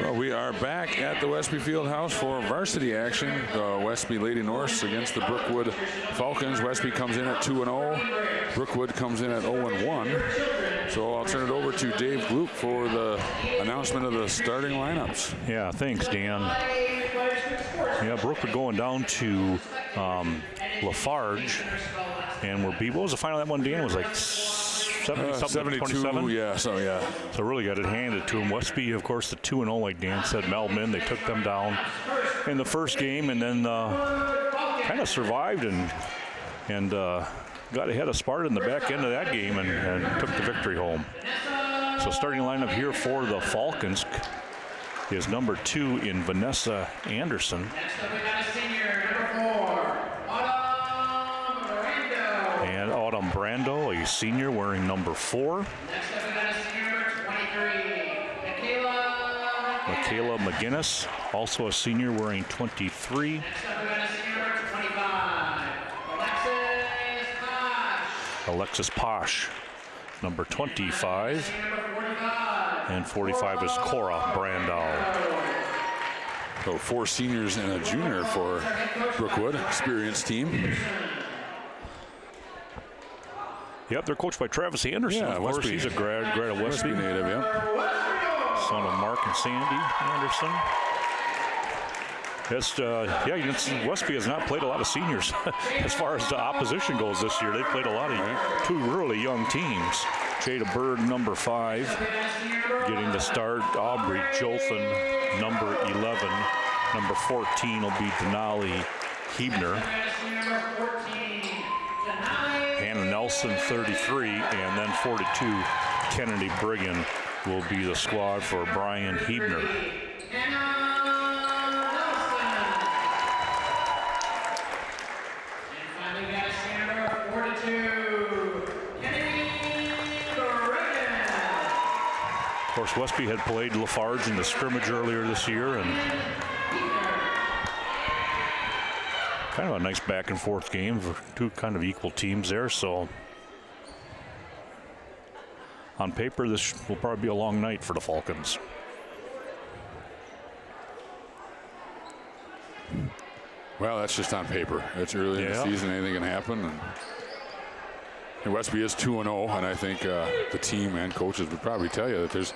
Well, we are back at the Westby Fieldhouse for varsity action. Westby Lady Norse against the Brookwood Falcons. Westby comes in at 2-0. Brookwood comes in at 0-1. So I'll turn it over to Dave Gluck for the announcement of the starting lineups. Yeah, thanks, Dan. Yeah, Brookwood going down to Lafarge, and we're beat. What was the final of that one, Dan? It was like 70-something, 27? Yeah. So really got it handed to them. Westby, of course, the 2-0, like Dan said, Melbourne, they took them down in the first game, and then kind of survived and got ahead of Sparta in the back end of that game and took the victory home. So starting lineup here for the Falcons is number 2 in Vanessa Anderson. And Autumn Brando, a senior, wearing number 4. Michaela McGinnis, also a senior, wearing 23. Alexis Posh, number 25. And 45 is Cora Brandau. So 4 seniors and a junior for Brookwood, experienced team. Yep, they're coached by Travis Anderson. Yeah, of course, Westby. he's a grad of Westby. Westby native, yeah. Son of Mark and Sandy Anderson. Westby has not played a lot of seniors as far as the opposition goes this year. They've played a lot of 2 really young teams. Jada Berg, number 5, getting the start. Aubrey Jolfin, number 11. Number 14 will be Denali Hebner. Hannah Nelson, 33, and then 42, Kennedy Brigham will be the squad for Brian Hebner. Of course, Westby had played Lafarge in the scrimmage earlier this year, and kind of a nice back and forth game for 2 kind of equal teams there. So on paper, this will probably be a long night for the Falcons. Well, that's just on paper. It's early in the season. Anything can happen. And Westby is 2-0, and I think the team and coaches would probably tell you that there's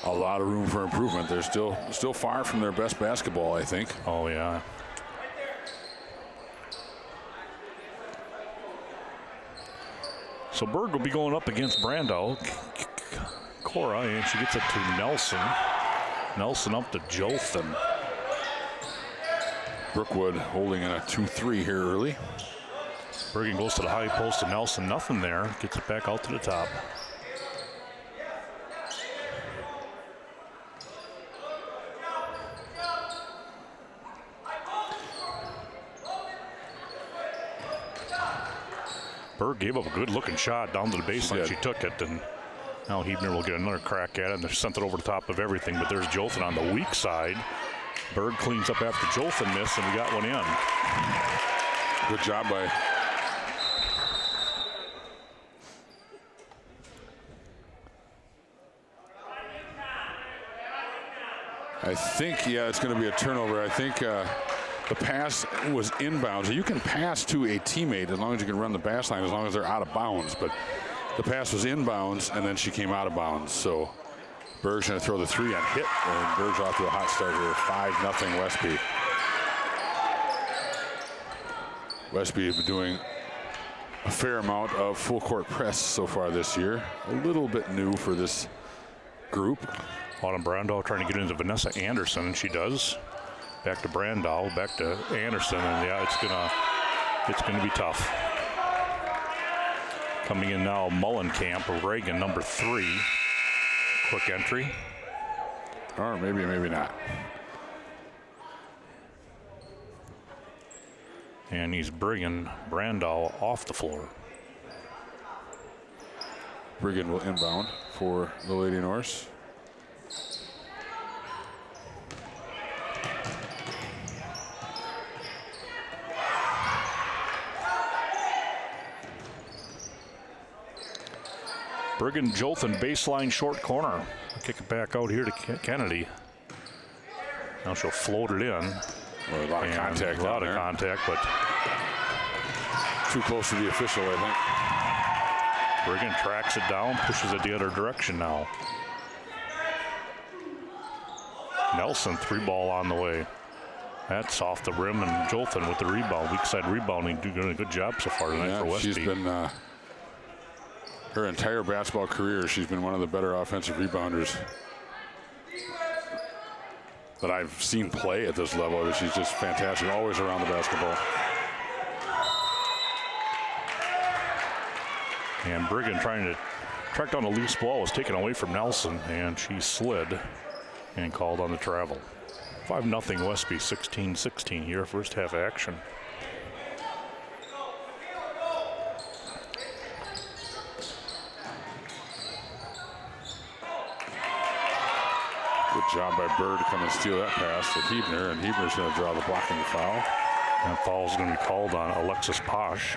a lot of room for improvement. They're still far from their best basketball, I think. Oh, yeah. So Berg will be going up against Brando. Cora, and she gets it to Nelson. Nelson up to Jolfin. Brookwood holding in a 2-3 here early. Bergen goes to the high post to Nelson. Nothing there. Gets it back out to the top. Berg gave up a good-looking shot down to the baseline. She took it, and now Hebner will get another crack at it, and they sent it over the top of everything. But there's Jolfin on the weak side. Berg cleans up after Jolfin missed, and we got one in. Good job by I think, it's going to be a turnover. I think the pass was inbounds. You can pass to a teammate as long as you can run the pass line, as long as they're out of bounds. But the pass was inbounds, and then she came out of bounds. So Berg's going to throw the 3 on hit, and Berg's off to a hot start here. 5-0 Westby. Westby has been doing a fair amount of full court press so far this year. A little bit new for this group. Autumn Brandau trying to get into Vanessa Anderson, and she does. Back to Brandau, back to Anderson, and it's gonna be tough. Coming in now, Mullenkamp, Reagan, number 3. Quick entry. Or maybe not. And he's bringing Brandau off the floor. Brigham will inbound for the Lady Norse. Brigham Jolton baseline short corner. Kick it back out here to Kennedy. Now she'll float it in. Well, a lot of contact. A lot of contact, but too close to the official, I think. Brigham tracks it down, pushes it the other direction now. Nelson, 3-ball on the way. That's off the rim, and Jolton with the rebound. Weak side rebounding, doing a good job so far tonight for Westby. She's been, her entire basketball career, she's been one of the better offensive rebounders that I've seen play at this level. She's just fantastic, always around the basketball. And Brigham trying to track down a loose ball was taken away from Nelson, and she slid and called on the travel. 5-0 Westby, 16-16 here, first half action. Good job by Bird to come and steal that pass to Hebner, and Hebner's going to draw the blocking foul. That foul is going to be called on Alexis Posh.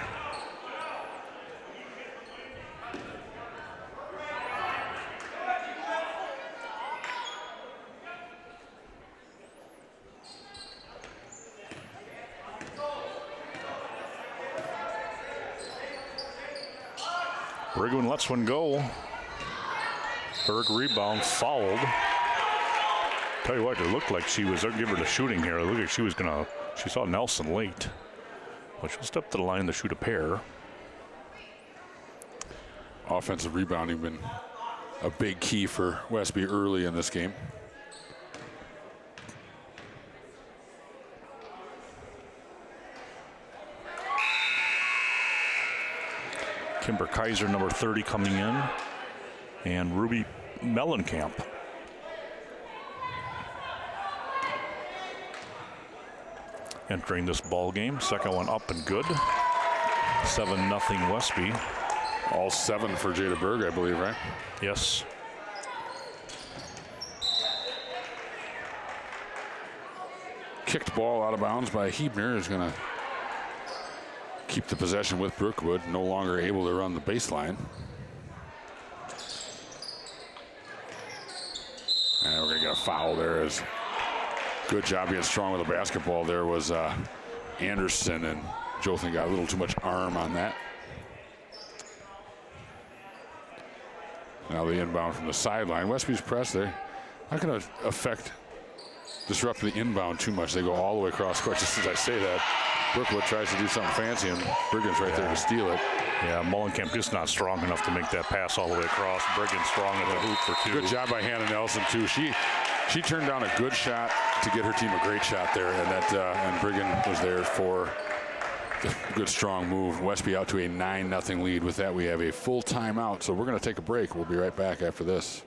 Brigham lets one go. Berg rebound, fouled. Tell you what, it looked like she was, give her the shooting here. It looked like she was gonna, she saw Nelson late. But she'll step to the line to shoot a pair. Offensive rebounding been a big key for Westby early in this game. Kimber Kaiser, number 30, coming in, and Ruby Mellencamp. Entering this ball game, second one up and good. 7-0 Westby. All 7 for Jada Berg, I believe, right? Yes. Kicked ball out of bounds by Hebner is going to keep the possession with Brookwood, no longer able to run the baseline. And we're going to get a foul there. As good job being strong with the basketball there was Anderson, and Jolton got a little too much arm on that. Now the inbound from the sideline. Westby's press there. Not going to disrupt the inbound too much. They go all the way across court. Just as I say that, Brookwood tries to do something fancy, and Brigham's right there to steal it. Yeah, Mellencamp just not strong enough to make that pass all the way across. Brigham strong at the hoop for 2. Good job by Hannah Nelson too. She turned down a good shot to get her team a great shot there, and and Brigham was there for the good strong move. Westby out to a 9-0 lead. With that, we have a full timeout, so we're going to take a break. We'll be right back after this.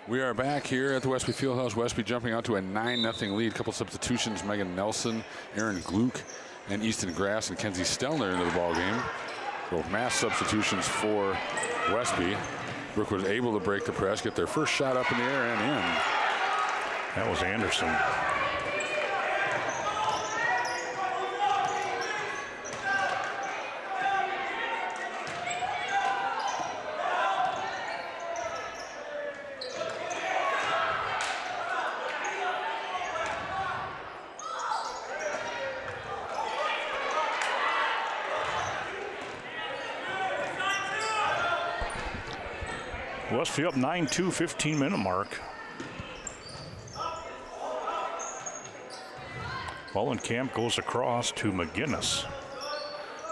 We are back here at the Westby Fieldhouse. Westby jumping out to a 9-0 lead. Couple substitutions: Megan Nelson, Aaron Gluck, and Easton Grass and Kenzie Stelner into the ball game. So mass substitutions for Westby. Brookwood was able to break the press, get their first shot up in the air and in. That was Anderson. Westby up 9-2, 15-minute mark. Mullenkamp goes across to McGinnis.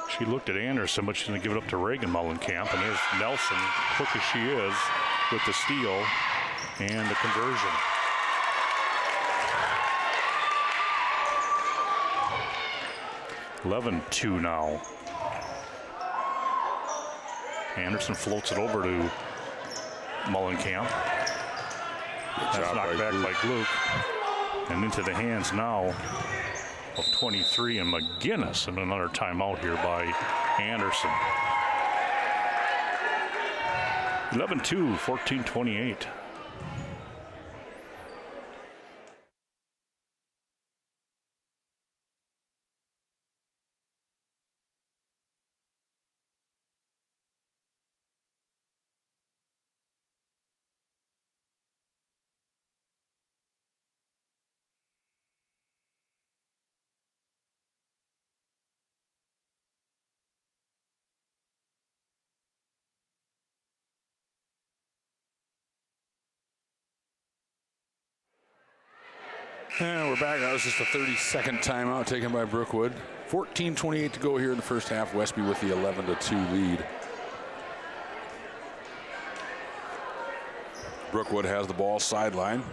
She looked at Anderson, but she's going to give it up to Reagan Mullenkamp. And there's Nelson, quick as she is, with the steal and the conversion. (11-2) now. Anderson floats it over to Mullenkamp. That's knocked back by Gluck. And into the hands now of 23 and McGinnis, and another timeout here by Anderson. 11-2, 14-28. And we're back. That was just a 30-second timeout taken by Brookwood. 14:28 to go here in the first half. Westby with the 11-2 lead. Brookwood has the ball sideline.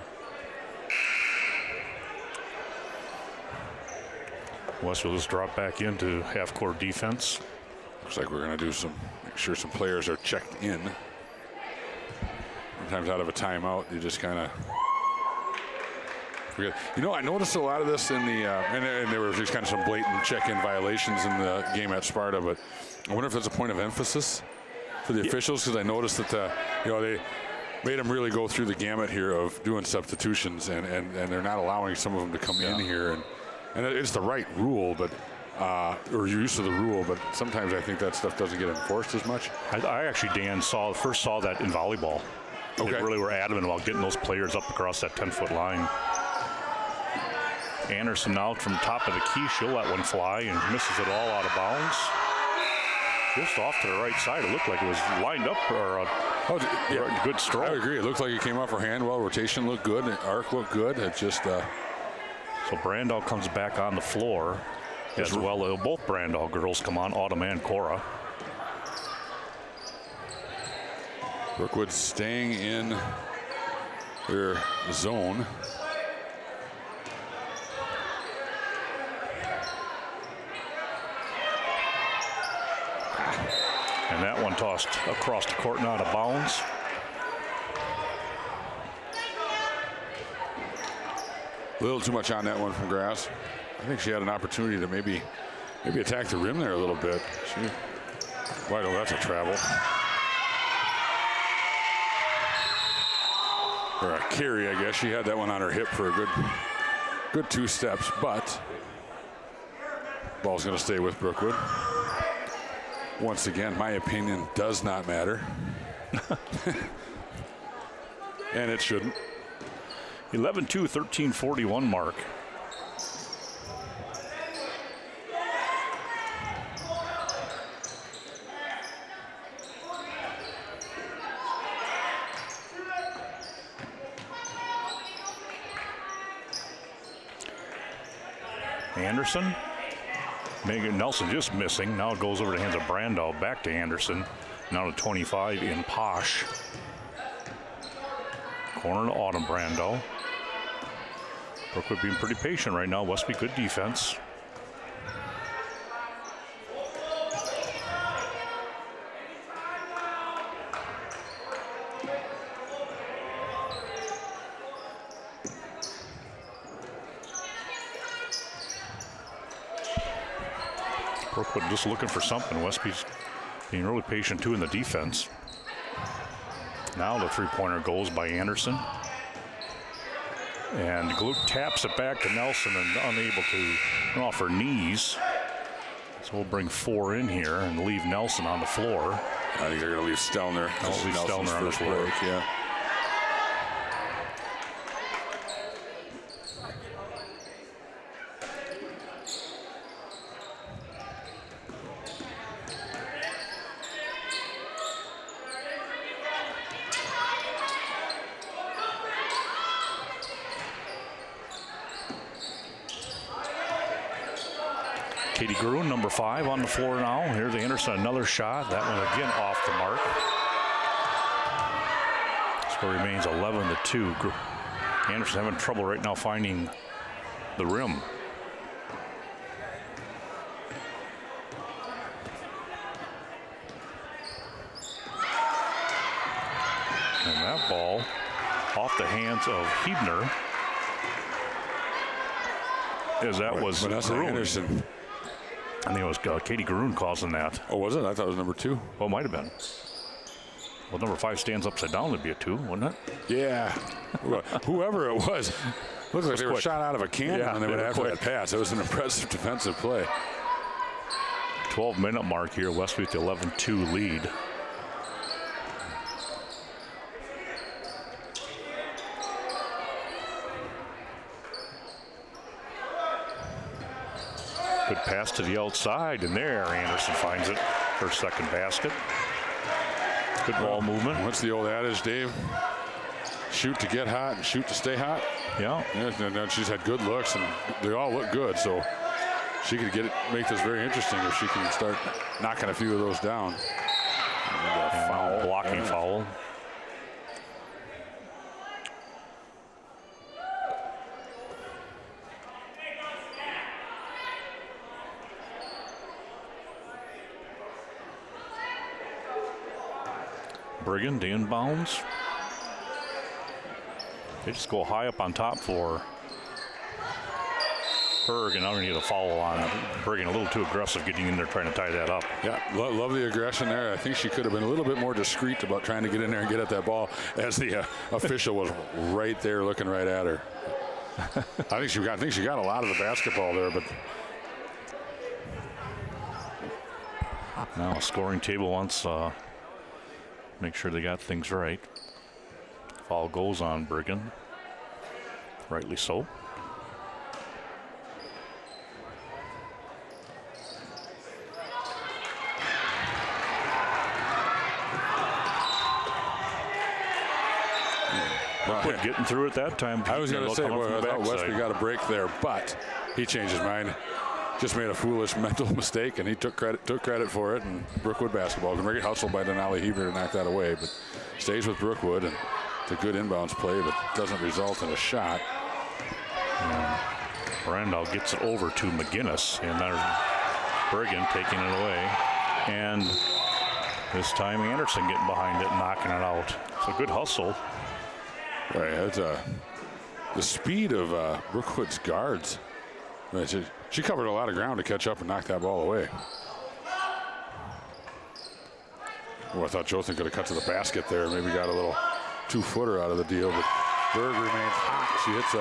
Westby will just drop back into half-court defense. Looks like we're going to do make sure some players are checked in. Sometimes out of a timeout, you just kind of forget. You know, I noticed a lot of this in the, and there were just kind of some blatant check-in violations in the game at Sparta, but I wonder if there's a point of emphasis for the officials, because I noticed that, they made them really go through the gamut here of doing substitutions, and they're not allowing some of them to come in here. And it's the right rule, but or use of the rule, but sometimes I think that stuff doesn't get enforced as much. I actually, Dan, first saw that in volleyball. Okay. They really were adamant about getting those players up across that 10-foot line. Anderson now from top of the key. She'll let one fly and misses it all out of bounds. Just off to the right side. It looked like it was lined up for a good stroke. I agree. It looked like it came off her hand well. Rotation looked good. The arc looked good. It just... So Brandau comes back on the floor as well. Both Brandau girls come on, Autumn and Cora. Brookwood staying in their zone. And that one tossed across the court and out of bounds. A little too much on that one from Grass. I think she had an opportunity to maybe attack the rim there a little bit. That's a travel. Or a carry, I guess. She had that one on her hip for a good 2 steps, but ball's going to stay with Brookwood. Once again, my opinion does not matter. And it shouldn't. 11-2, 13:41 mark. Anderson. Megan Nelson just missing. Now it goes over to the hands of Brandau. Back to Anderson. Now to 25 in Posh. Corner to Autumn Brandau. Brookwood being pretty patient right now. Westby good defense. Brookwood just looking for something. Westby's being really patient too in the defense. Now the three-pointer goes by Anderson. And Gluck taps it back to Nelson and unable to off her knees. So we'll bring 4 in here and leave Nelson on the floor. I think they're going to leave Stelner. Leave Stelner on the floor. Break, yeah. Katie Gruen, number 5, on the floor now. Here's Anderson, another shot. That one again off the mark. Score remains 11-2. Anderson having trouble right now finding the rim. And that ball off the hands of Hebner. As that was Vanessa Gruen. Anderson. I think it was Katie Gruen causing that. Oh, was it? I thought it was number 2. Well, it might have been. Well, number 5 stands upside down. It'd be a 2, wouldn't it? Yeah. Whoever it was. Looked like they were shot out of a cannon when they went after that pass. It was an impressive defensive play. 12-minute mark here. Westby with the 11-2 lead. Good pass to the outside, and there Anderson finds it. Her second basket. Good ball movement. What's the old adage, Dave? Shoot to get hot and shoot to stay hot. Yeah. And she's had good looks, and they all look good. So she could make this very interesting if she can start knocking a few of those down. Foul, blocking foul. Brigham, the inbounds. They just go high up on top for Berg, and now we need a foul on Brigham. A little too aggressive getting in there trying to tie that up. Yeah, love the aggression there. I think she could have been a little bit more discreet about trying to get in there and get at that ball as the official was right there looking right at her. I think she got a lot of the basketball there, but now a scoring table wants make sure they got things right. Foul goes on Brigham. Rightly so. Brookwood getting through it that time. I was going to say, boy, I thought Westby got a break there, but he changed his mind. Just made a foolish mental mistake, and he took credit for it. And Brookwood basketball, great hustle by Denali Hebner to knock that away, but stays with Brookwood, and it's a good inbounds play, but doesn't result in a shot. Randall gets it over to McGinnis, and there's Brigham taking it away. And this time Anderson getting behind it and knocking it out. So good hustle. Right, it's the speed of Brookwood's guards. She covered a lot of ground to catch up and knock that ball away. Oh, I thought Jothan could have cut to the basket there. Maybe got a little two-footer out of the deal, but Berg remains hot. She hits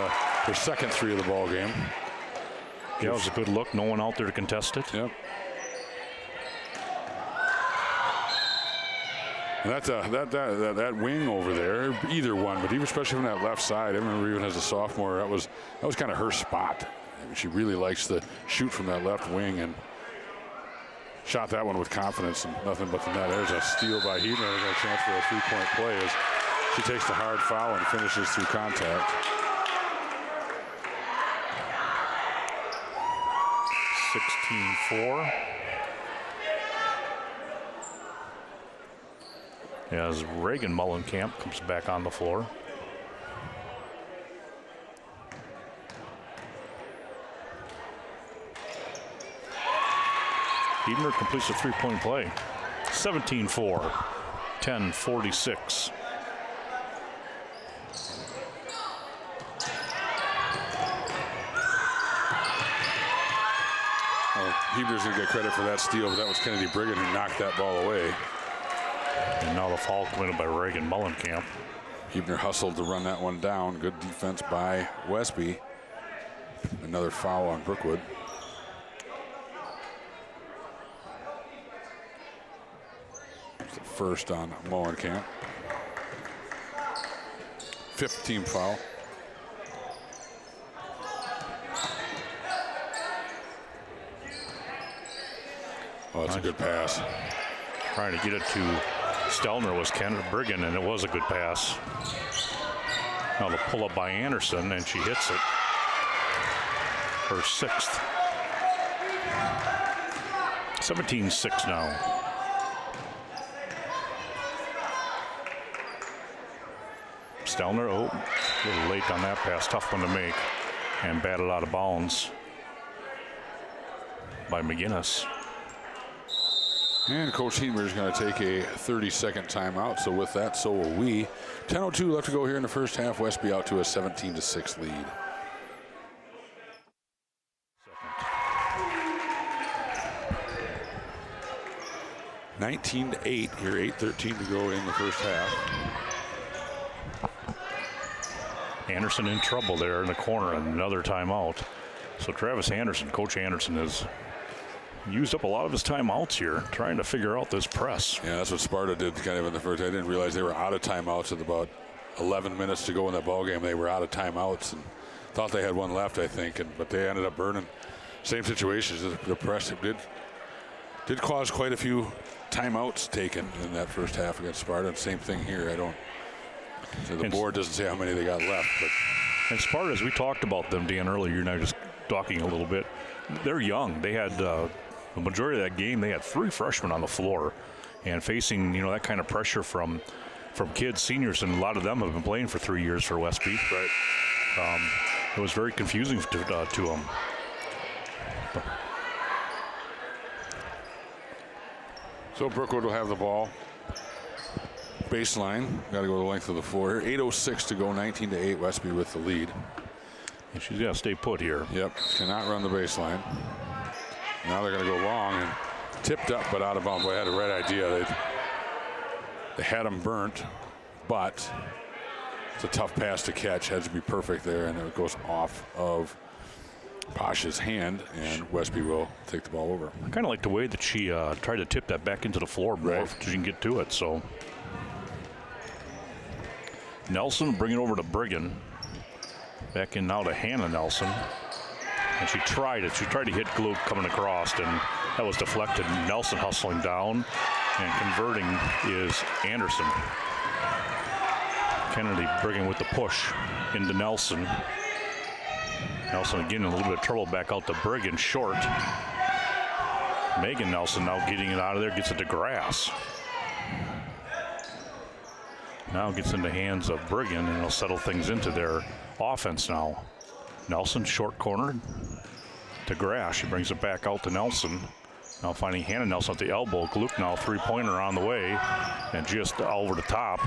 her second 3 of the ball game. Yeah, it was a good look. No one out there to contest it. Yep. And that wing over there, either one, but even especially from that left side, I remember even as a sophomore, that was kind of her spot. She really likes to shoot from that left wing and shot that one with confidence and nothing but the net. There's a steal by Hebner. There's a chance for a 3-point play as she takes the hard foul and finishes through contact. 16-4. As Reagan Mullenkamp comes back on the floor. Hebner completes a 3-point play. 17-4, 10-46. Hebner's going to get credit for that steal, but that was Kennedy Brigham who knocked that ball away. And now the foul committed by Reagan Mullenkamp. Hebner hustled to run that one down. Good defense by Westby. Another foul on Brookwood. It's the first on Mullenkamp. 5th team foul. Oh, that's a good pass. Trying to get it to Stelner was Kennedy Brigham, and it was a good pass. Now the pull up by Anderson, and she hits it. Her 6th. 17-6 now. Stelner, oh, a little late on that pass. Tough one to make. And batted out of bounds by McGinnis. And Coach Hebner is going to take a 30-second timeout. So with that, so will we. 10:02 left to go here in the first half. Westby out to a 17-6 lead. Second. 19-8 here, 8:13 to go in the first half. Anderson in trouble there in the corner, and another timeout. So Travis Anderson, Coach Anderson, has used up a lot of his timeouts here, trying to figure out this press. Yeah, that's what Sparta did kind of in the first. I didn't realize they were out of timeouts with about 11 minutes to go in that ball game. They were out of timeouts and thought they had one left, I think, but they ended up burning. Same situations. The press did cause quite a few timeouts taken in that first half against Sparta. Same thing here. So the board doesn't say how many they got left, but. And Sparta, as we talked about them, Dan, earlier, you're now just talking a little bit. They're young. They had the majority of that game. They had 3 freshmen on the floor, and facing that kind of pressure from kids, seniors, and a lot of them have been playing for 3 years for Westby. Right. It was very confusing to them. So Brookwood will have the ball. Baseline, got to go the length of the floor here. 8:06 to go, 19-8, Westby with the lead. And she's got to stay put here. Yep, cannot run the baseline. Now they're going to go long and tipped up but out of bounds. Boy, I had the right idea. They had him burnt, but it's a tough pass to catch. Had to be perfect there, and it goes off of Pasha's hand, and Westby will take the ball over. I kind of like the way that she tried to tip that back into the floor more so she can get to it. So Nelson bring it over to Brigham. Back in now to Hannah Nelson. And she tried it. She tried to hit Gluck coming across, and that was deflected. Nelson hustling down, and converting is Anderson. Kennedy Brigham with the push into Nelson. Nelson again in a little bit of trouble back out to Brigham, short. Megan Nelson now getting it out of there, gets it to grass. Now gets into hands of Brigham, and they'll settle things into their offense now. Nelson short cornered to grass. She brings it back out to Nelson. Now finding Hannah Nelson at the elbow. Gluck now 3-pointer on the way, and just over the top.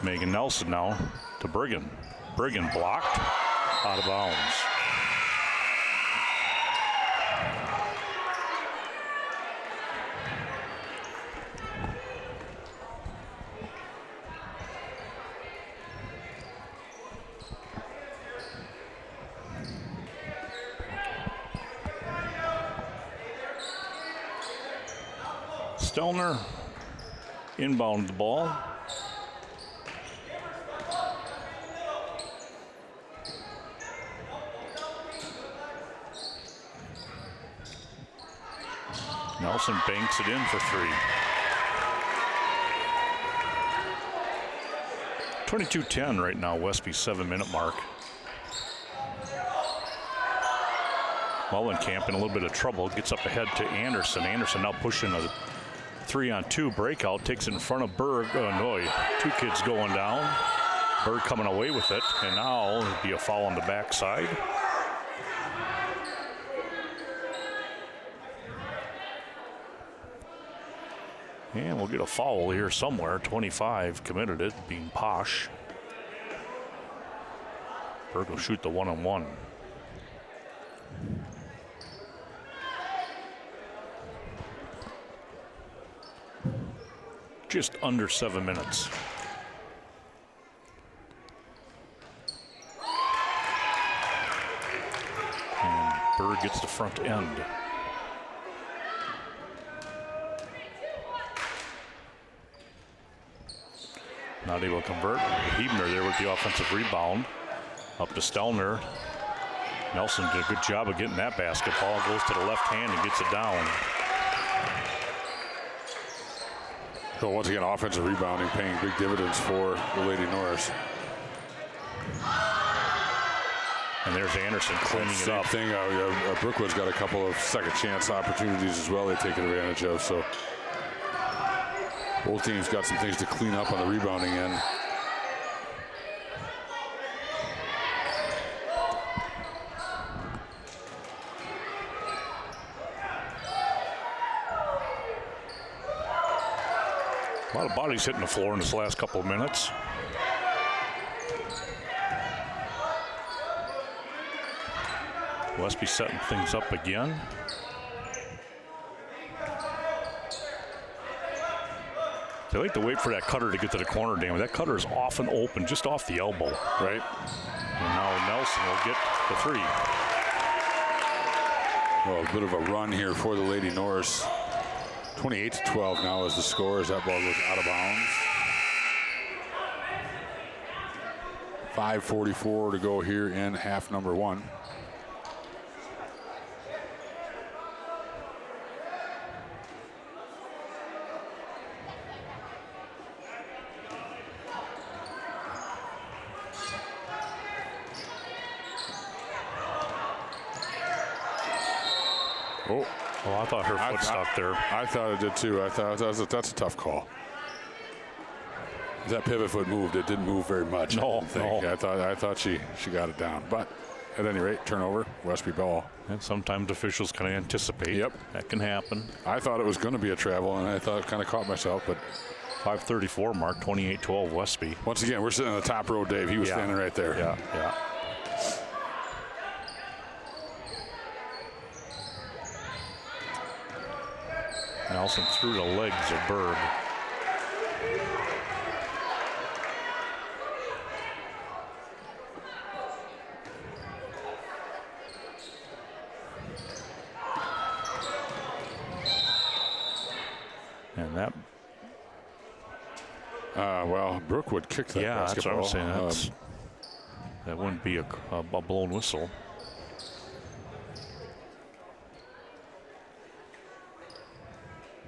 Megan Nelson now to Brigham. Brigham blocked, out of bounds. Stelner inbound the ball. Nelson banks it in for 3. 22-10 right now, Westby's 7-minute mark. Mullenkamp in a little bit of trouble, gets up ahead to Anderson. Anderson now pushing a 3-on-2 breakout, takes it in front of Berg. Oh no, 2 kids going down. Berg coming away with it, and now it'll be a foul on the backside. And we'll get a foul here somewhere. 25 committed it, being Posh. Berg will shoot the 1-on-1. just under 7 minutes. And Berg gets the front end. Not able to convert. Huebner there with the offensive rebound. Up to Stelner. Nelson did a good job of getting that basketball. Goes to the left hand and gets it down. So once again, offensive rebounding paying big dividends for the Lady Norse. And there's Anderson cleaning it up. Same thing. Brookwood's got a couple of second chance opportunities as well they've taken advantage of. So both teams got some things to clean up on the rebounding end. A lot of bodies hitting the floor in this last couple of minutes. Westby setting things up again. They like to wait for that cutter to get to the corner, Dan. That cutter is often open, just off the elbow. Right. And now Nelson will get the three. Well, a bit of a run here for the Lady Norse. 28-12 now is the score as that ball goes out of bounds. 5:44 to go here in half number one. Oh, I thought her foot stopped there. I thought it did too. I thought that's a tough call. That pivot foot moved. It didn't move very much. No. I thought she got it down. But at any rate, turnover, Westby ball. And sometimes officials can anticipate. Yep. That can happen. I thought it was going to be a travel, and I thought kind of caught myself, but 5:34 mark, 28-12 Westby. Once again, we're sitting on the top row, Dave. He was standing right there. Yeah. Nelson through the legs of Berg. And that. Well, Brookwood kicked that basketball. That's what I was saying. That wouldn't be a blown whistle.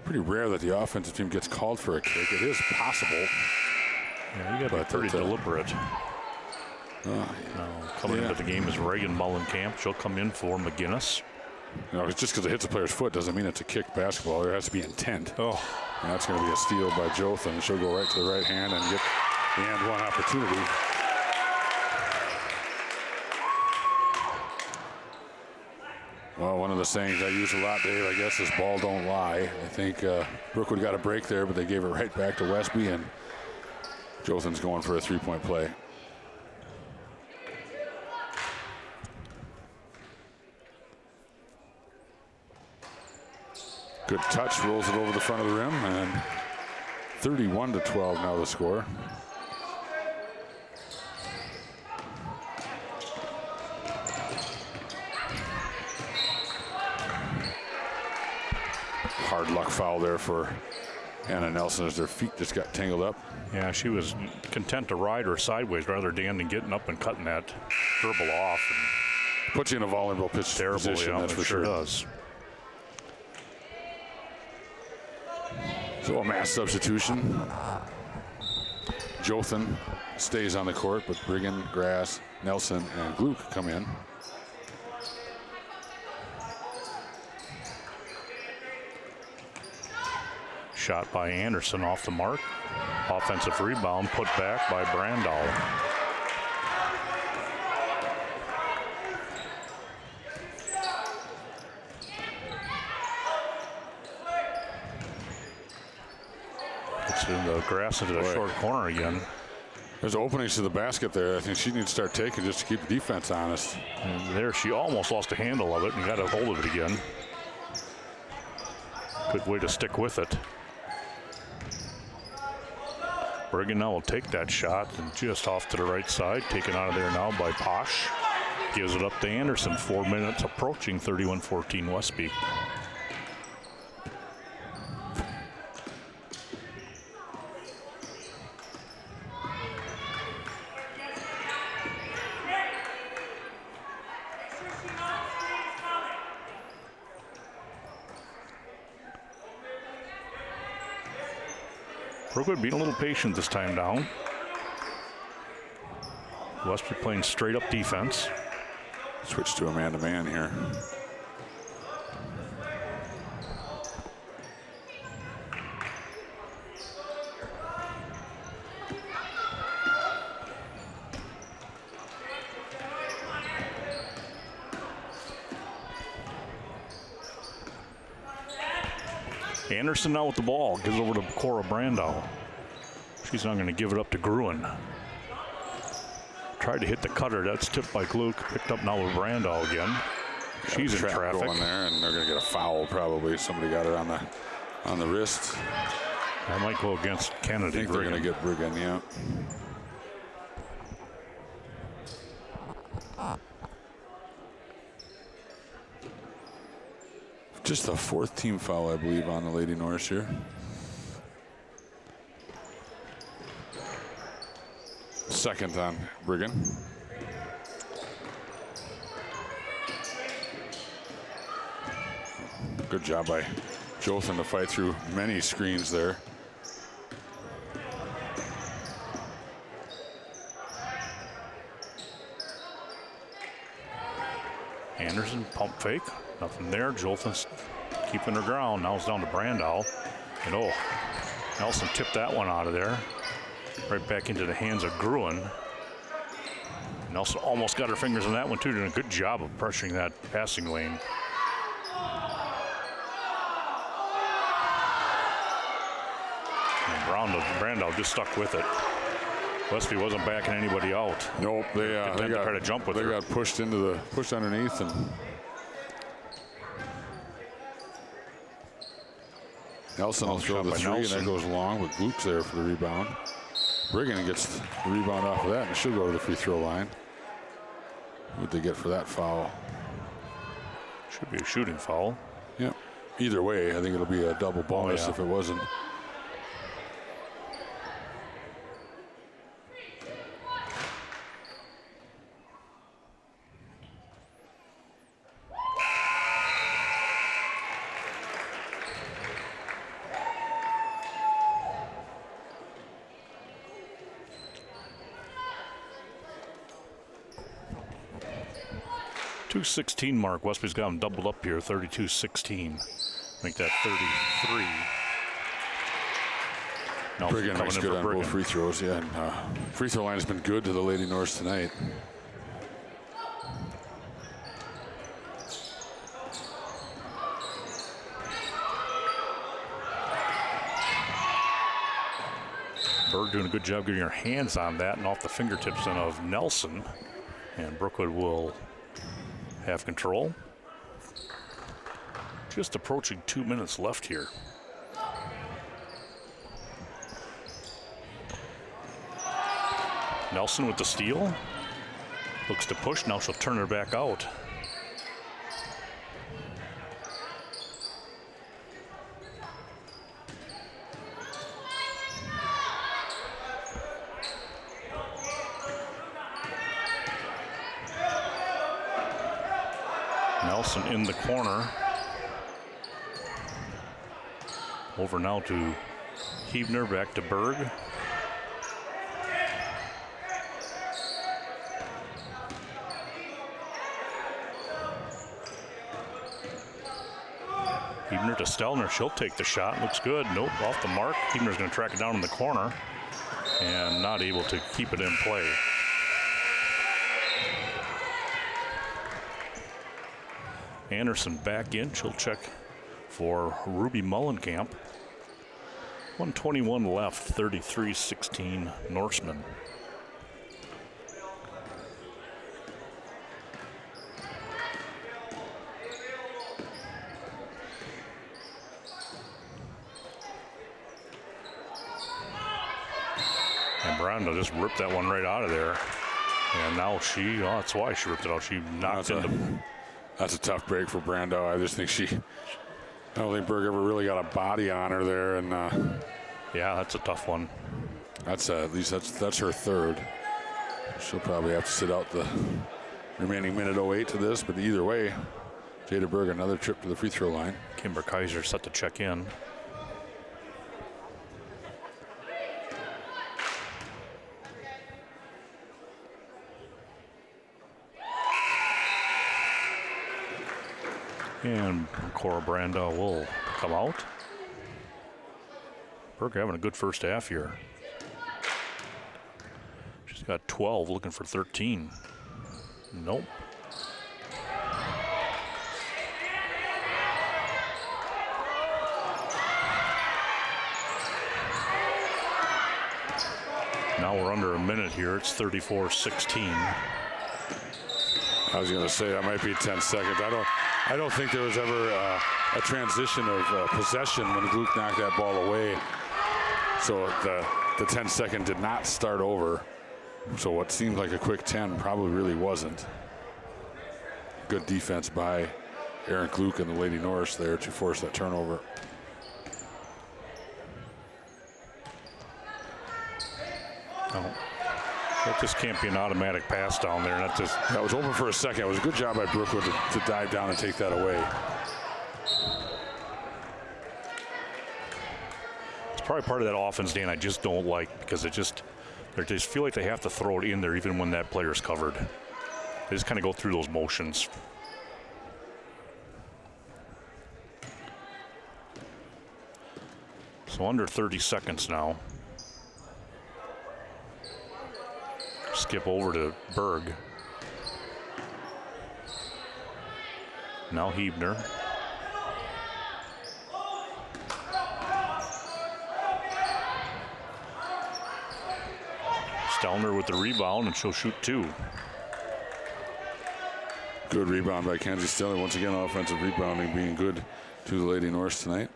Pretty rare that the offensive team gets called for a kick. It is possible. Yeah, you got to be pretty deliberate. Now, coming into the game is Reagan Mullenkamp. She'll come in for McGinnis. It's just because it hits a player's foot doesn't mean it's a kick basketball. There has to be intent. Oh. And that's going to be a steal by Jothan. She'll go right to the right hand and get the and one opportunity. Well, one of the sayings I use a lot, Dave, I guess, is ball don't lie. I think Brookwood got a break there, but they gave it right back to Westby, and Jothan's going for a three-point play. Good touch, rolls it over the front of the rim, and 31-12 now the score. Hard luck foul there for Anna Nelson as their feet just got tangled up. Yeah, she was content to ride her sideways rather than getting up and cutting that dribble off. Puts you in a vulnerable position, that's for sure. Does. So a mass substitution. Jothan stays on the court, but Brigham, Grass, Nelson, and Gluck come in. Shot by Anderson off the mark. Offensive rebound put back by Brandau. In the Grass into the short corner again. There's openings to the basket there. I think she needs to start taking just to keep the defense honest. And there she almost lost a handle of it and got a hold of it again. Good way to stick with it. Brigham now will take that shot and just off to the right side. Taken out of there now by Posh. Gives it up to Anderson. 4 minutes approaching 31-14 Westby. Brookwood being a little patient this time down. Westby playing straight up defense. Switch to a man-to-man here. Anderson now with the ball. Gives over to Cora Brandow. She's not going to give it up to Gruen. Tried to hit the cutter. That's tipped by Gluck. Picked up now with Brandow again. She's in traffic. Going there, and they're going to get a foul probably. Somebody got it on the wrist. That might go against Kennedy. I think they're going to get Brigham, yeah. Just the fourth team foul, I believe, on the Lady Norse here. Second on Brigham. Good job by Jothan to fight through many screens there. Anderson, pump fake. Nothing there. Jolton's keeping her ground. Now it's down to Brandow. And oh, Nelson tipped that one out of there. Right back into the hands of Gruen. Nelson almost got her fingers on that one too. Doing a good job of pressuring that passing lane. And Brandow just stuck with it. Westby wasn't backing anybody out. Nope, they got to jump with her. They got pushed underneath, and Nelson will throw the three, and that goes long with Gluck there for the rebound. Brigham gets the rebound off of that, and she'll go to the free throw line. What they get for that foul? Should be a shooting foul. Yeah. Either way, I think it'll be a double bonus if it wasn't. .216 mark. Westby's got them doubled up here. 32-16. Make that 33. Now Brigham makes good on both free throws. Yeah, and free throw line has been good to the Lady Norse tonight. Berg doing a good job getting her hands on that and off the fingertips of Nelson. And Brookwood will have control. Just approaching 2 minutes left here. Nelson with the steal. Looks to push. Now she'll turn her back out. Nelson in the corner. Over now to Huebner, back to Berg. Huebner to Stelner. She'll take the shot. Looks good. Nope, off the mark. Huebner's going to track it down in the corner and not able to keep it in play. Anderson back in. She'll check for Ruby Mullenkamp. 1:21 left, 33-16 Norsemen. And Brando just ripped that one right out of there. And now that's why she ripped it out. She knocked into. That's a tough break for Brando. I just think I don't think Berg ever really got a body on her there. And yeah, that's a tough one. That's at least that's her third. She'll probably have to sit out the remaining minute 08 to this. But either way, Jada Berg another trip to the free throw line. Kimber Kaiser set to check in. And Cora Brando will come out. Berg having a good first half here. She's got 12, looking for 13. Nope. Now we're under a minute here. It's 34-16. I was going to say that might be 10 seconds. I don't think there was ever a transition of possession when Gluck knocked that ball away. So the 10-second did not start over. So what seemed like a quick 10 probably really wasn't. Good defense by Aaron Gluck and the Lady Norse there to force that turnover. Oh. That just can't be an automatic pass down there. That was open for a second. It was a good job by Brookwood to dive down and take that away. It's probably part of that offense, Dan, I just don't like, because they just feel like they have to throw it in there even when that player's covered. They just kind of go through those motions. So under 30 seconds now. Skip over to Berg. Now Hebner. Stelner with the rebound, and she'll shoot two. Good rebound by Kenzie Stelner. Once again, offensive rebounding being good to the Lady Norse tonight.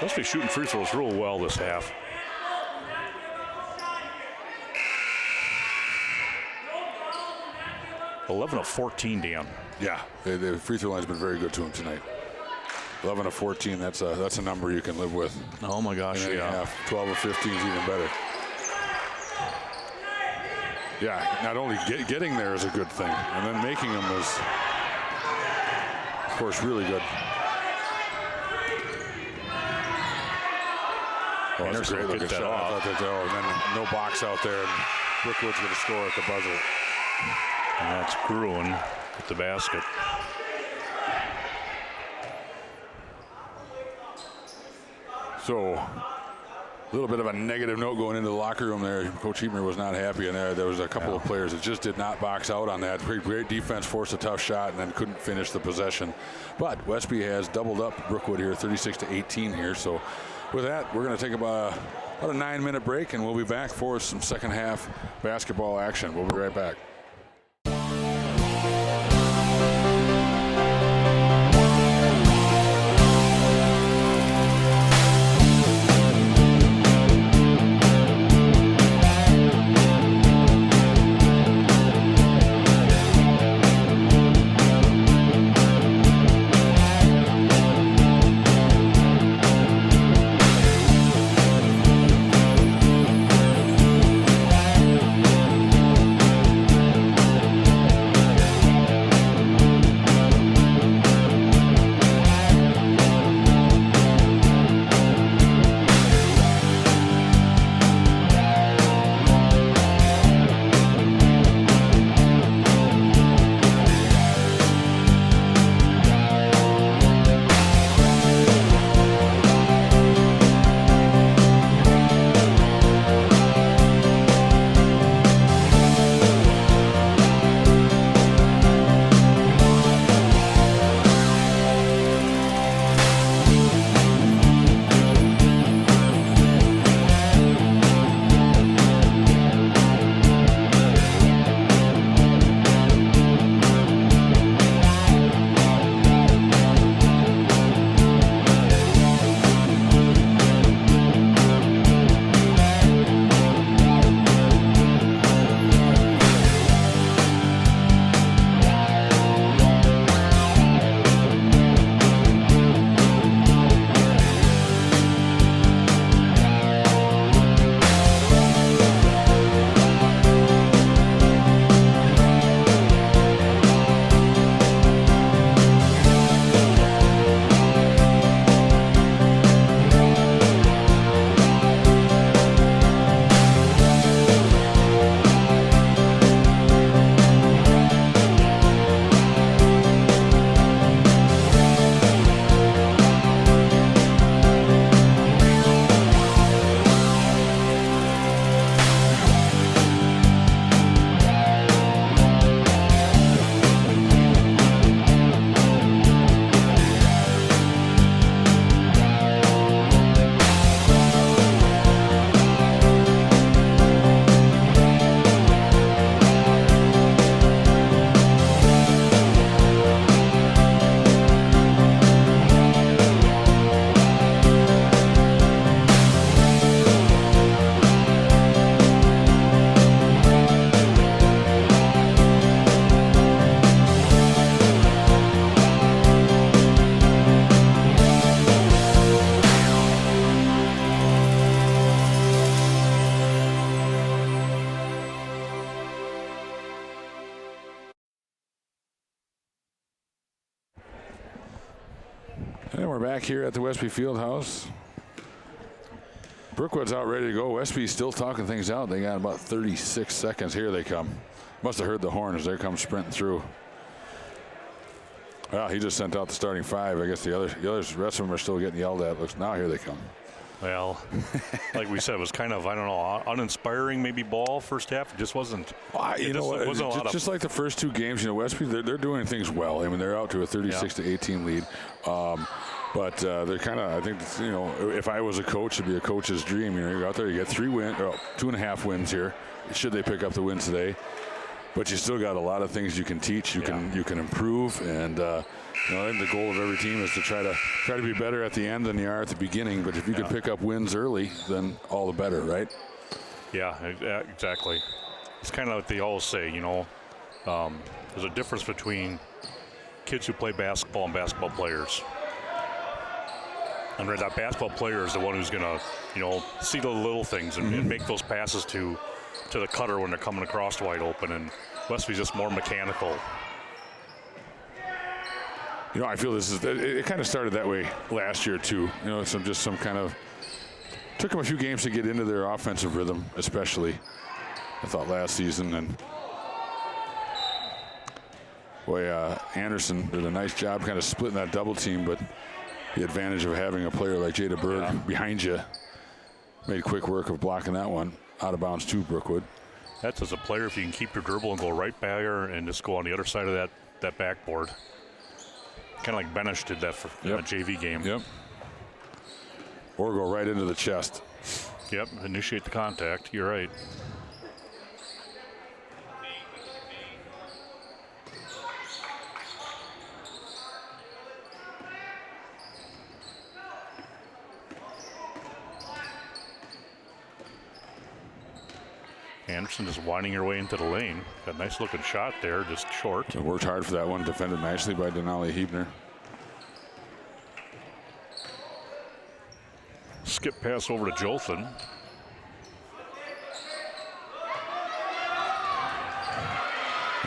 Must be shooting free throws real well this half. $11 of 14, Dan. Yeah, the free throw line's been very good to him tonight. 11 of 14, that's a number you can live with. Oh my gosh, yeah. Half. 12 of 15 is even better. Yeah, not only getting there is a good thing, and then making them is, of course, really good. Oh, that's a great looking shot. I thought and then no box out there, and Brookwood's going to score at the buzzer. And that's Gruen with the basket. So, a little bit of a negative note going into the locker room there. Coach Hebner was not happy in there. There was a couple of players that just did not box out on that. Great defense, forced a tough shot, and then couldn't finish the possession. But Westby has doubled up Brookwood here, 36-18 here. So, with that, we're going to take about a 9-minute break, and we'll be back for some second half basketball action. We'll be right back. And we're back here at the Westby Fieldhouse. Brookwood's out ready to go. Westby's still talking things out. They got about 36 seconds. Here they come. Must have heard the horn as they come sprinting through. Well, he just sent out the starting 5. I guess the rest of them are still getting yelled at. Looks now here they come. Well, like we said, it was kind of, I don't know, uninspiring maybe ball first half. It just wasn't. Just like the first 2 games, Westby, they're doing things well. I mean, they're out to a 36-18 lead. But they're kind of, I think, if I was a coach, it'd be a coach's dream. You're out there, you get 2.5 wins here. Should they pick up the win today? But you still got a lot of things you can teach, you can improve, and I think the goal of every team is to try to be better at the end than you are at the beginning. But if you can pick up wins early, then all the better, right? Yeah, exactly. It's kind of like they always say, there's a difference between kids who play basketball and basketball players. And that basketball player is the one who's going to, see the little things and make those passes to the cutter when they're coming across wide open. And Westby's just more mechanical. I feel it kind of started that way last year too. Some kind of took them a few games to get into their offensive rhythm, especially I thought last season. And boy, Anderson did a nice job kind of splitting that double team, but the advantage of having a player like Jada Berg behind you made quick work of blocking that one out of bounds to Brookwood. That's as a player, if you can keep your dribble and go right back there and just go on the other side of that backboard. Kind of like Benish did that in a JV game. Yep. Or go right into the chest. Yep, initiate the contact. You're right. Anderson is winding her way into the lane. Got a nice looking shot there, just short. Worked hard for that one, defended nicely by Denali Hebner. Skip pass over to Jothan.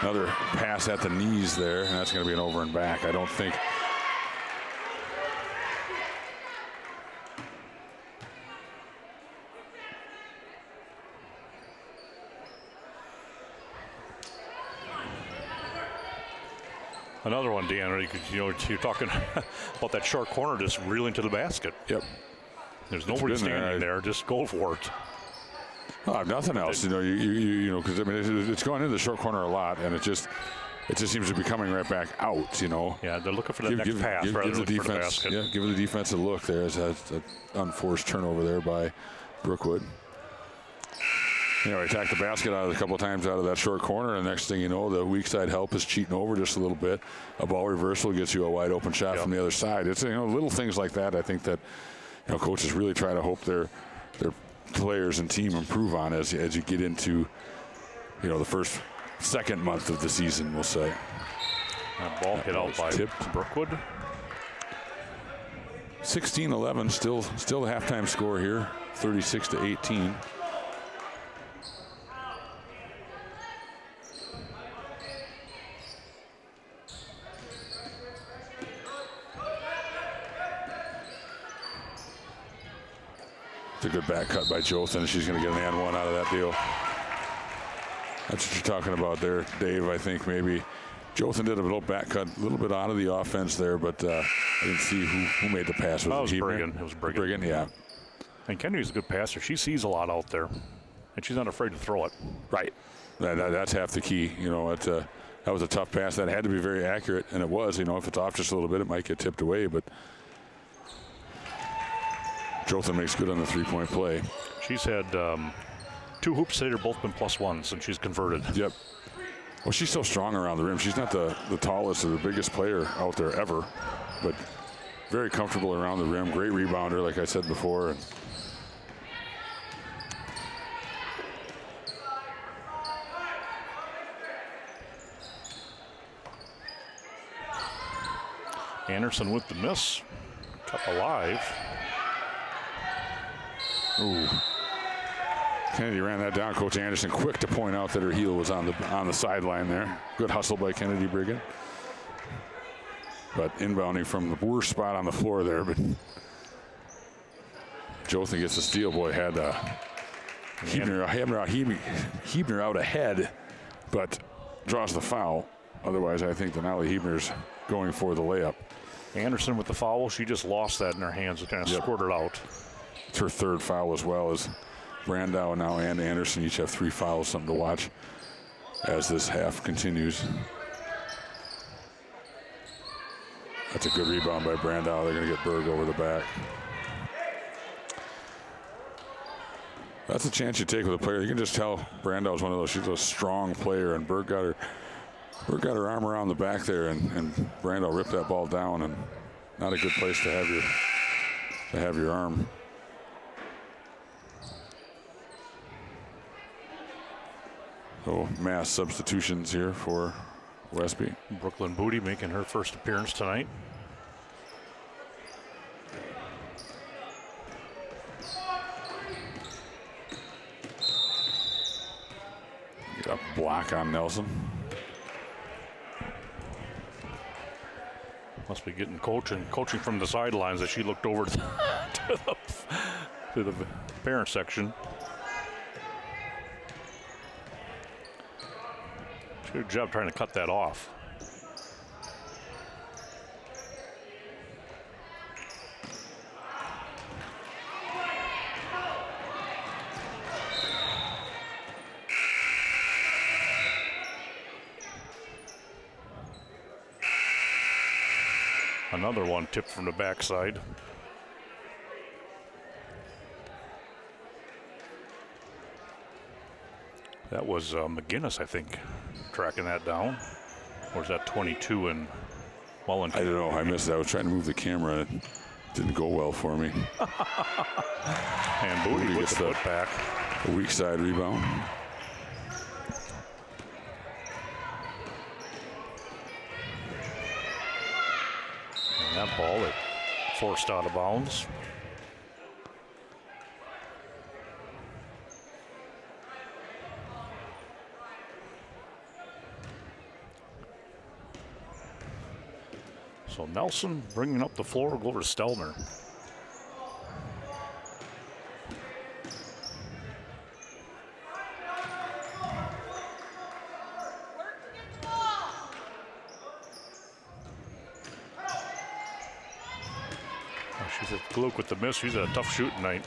Another pass at the knees there, and that's going to be an over and back. I don't think. Another one, Dan. You're talking about that short corner just reeling to the basket. Yep. There's nobody standing there. Just go for it. Oh, nothing else. Because it's going into the short corner a lot, and it just seems to be coming right back out. Yeah, they're looking for that next pass rather than looking for the basket. Yeah, give the defense a look there. There's an unforced turnover there by Brookwood. Attack the basket out a couple of times out of that short corner, and next thing you know, the weak side help is cheating over just a little bit. A ball reversal gets you a wide open shot from the other side. It's little things like that. I think that coaches really try to hope their players and team improve on as you get into the second month of the season, we'll say. That ball hit out by Brookwood. 16-11, still the halftime score here, 36-18. It's a good back cut by Jothan. She's going to get an and one out of that deal. That's what you're talking about there, Dave. I think maybe Jothan did a little back cut, a little bit out of the offense there, but I didn't see who made the pass. Was it Brigham? It was Brigham. Brigham, yeah. And Kennedy's a good passer. She sees a lot out there, and she's not afraid to throw it. Right. That's half the key. That was a tough pass. That had to be very accurate, and it was. If it's off just a little bit, it might get tipped away, but Jothan makes good on the three-point play. She's had 2 hoops today. They've both been +1 since she's converted. Yep. Well, she's so strong around the rim. She's not the tallest or the biggest player out there ever, but very comfortable around the rim. Great rebounder, like I said before. Anderson with the miss. Kept alive. Ooh. Kennedy ran that down. Coach Anderson quick to point out that her heel was on the sideline there. Good hustle by Kennedy Brigham. But inbounding from the worst spot on the floor there. But Jothan gets the steal. Boy, had Hebner out ahead, but draws the foul. Otherwise, I think Denali Hebner's going for the layup. Anderson with the foul. She just lost that in her hands and kind of squirted out. It's her third foul as well as Brandau now and Anderson each have 3 fouls. Something to watch as this half continues. That's a good rebound by Brandau. They're going to get Berg over the back. That's a chance you take with a player. You can just tell Brandau's one of those. She's a strong player, and Berg got her arm around the back there, and Brandau ripped that ball down, and not a good place to have your arm. So mass substitutions here for Westby. Brooklyn Booty making her first appearance tonight. Got a block on Nelson. Must be getting coaching from the sidelines as she looked over to the parent section. Good job trying to cut that off. Another one tipped from the backside. That was McGinnis, I think, tracking that down. Or is that 22 and Mullen? I don't know. I missed it. I was trying to move the camera. It didn't go well for me. And Booty gets the foot back. A weak side rebound. And that ball, it forced out of bounds. So Nelson bringing up the floor will go to Stelner. She's a Gluck with the miss. She's a tough shooting night.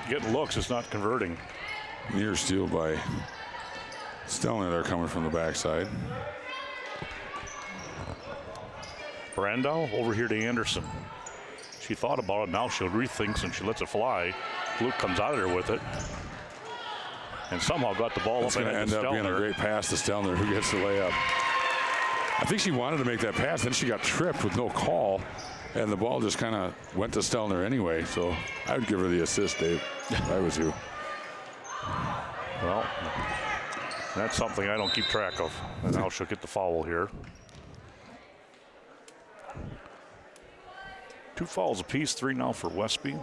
Getting looks, it's not converting. Near steal by Stelner. They're coming from the backside. Brandau over here to Anderson. She thought about it. Now she'll rethink and she lets it fly. Luke comes out of there with it. And somehow got the ball It's up. going to end up being a great pass to Stelner, who gets the layup. I think she wanted to make that pass. Then she got tripped with no call. And the ball just kind of went to Stelner anyway. So I would give her the assist, Dave, if I was you. Well, that's something I don't keep track of. And now she'll get the foul here. 2 fouls apiece, 3 now for Westby.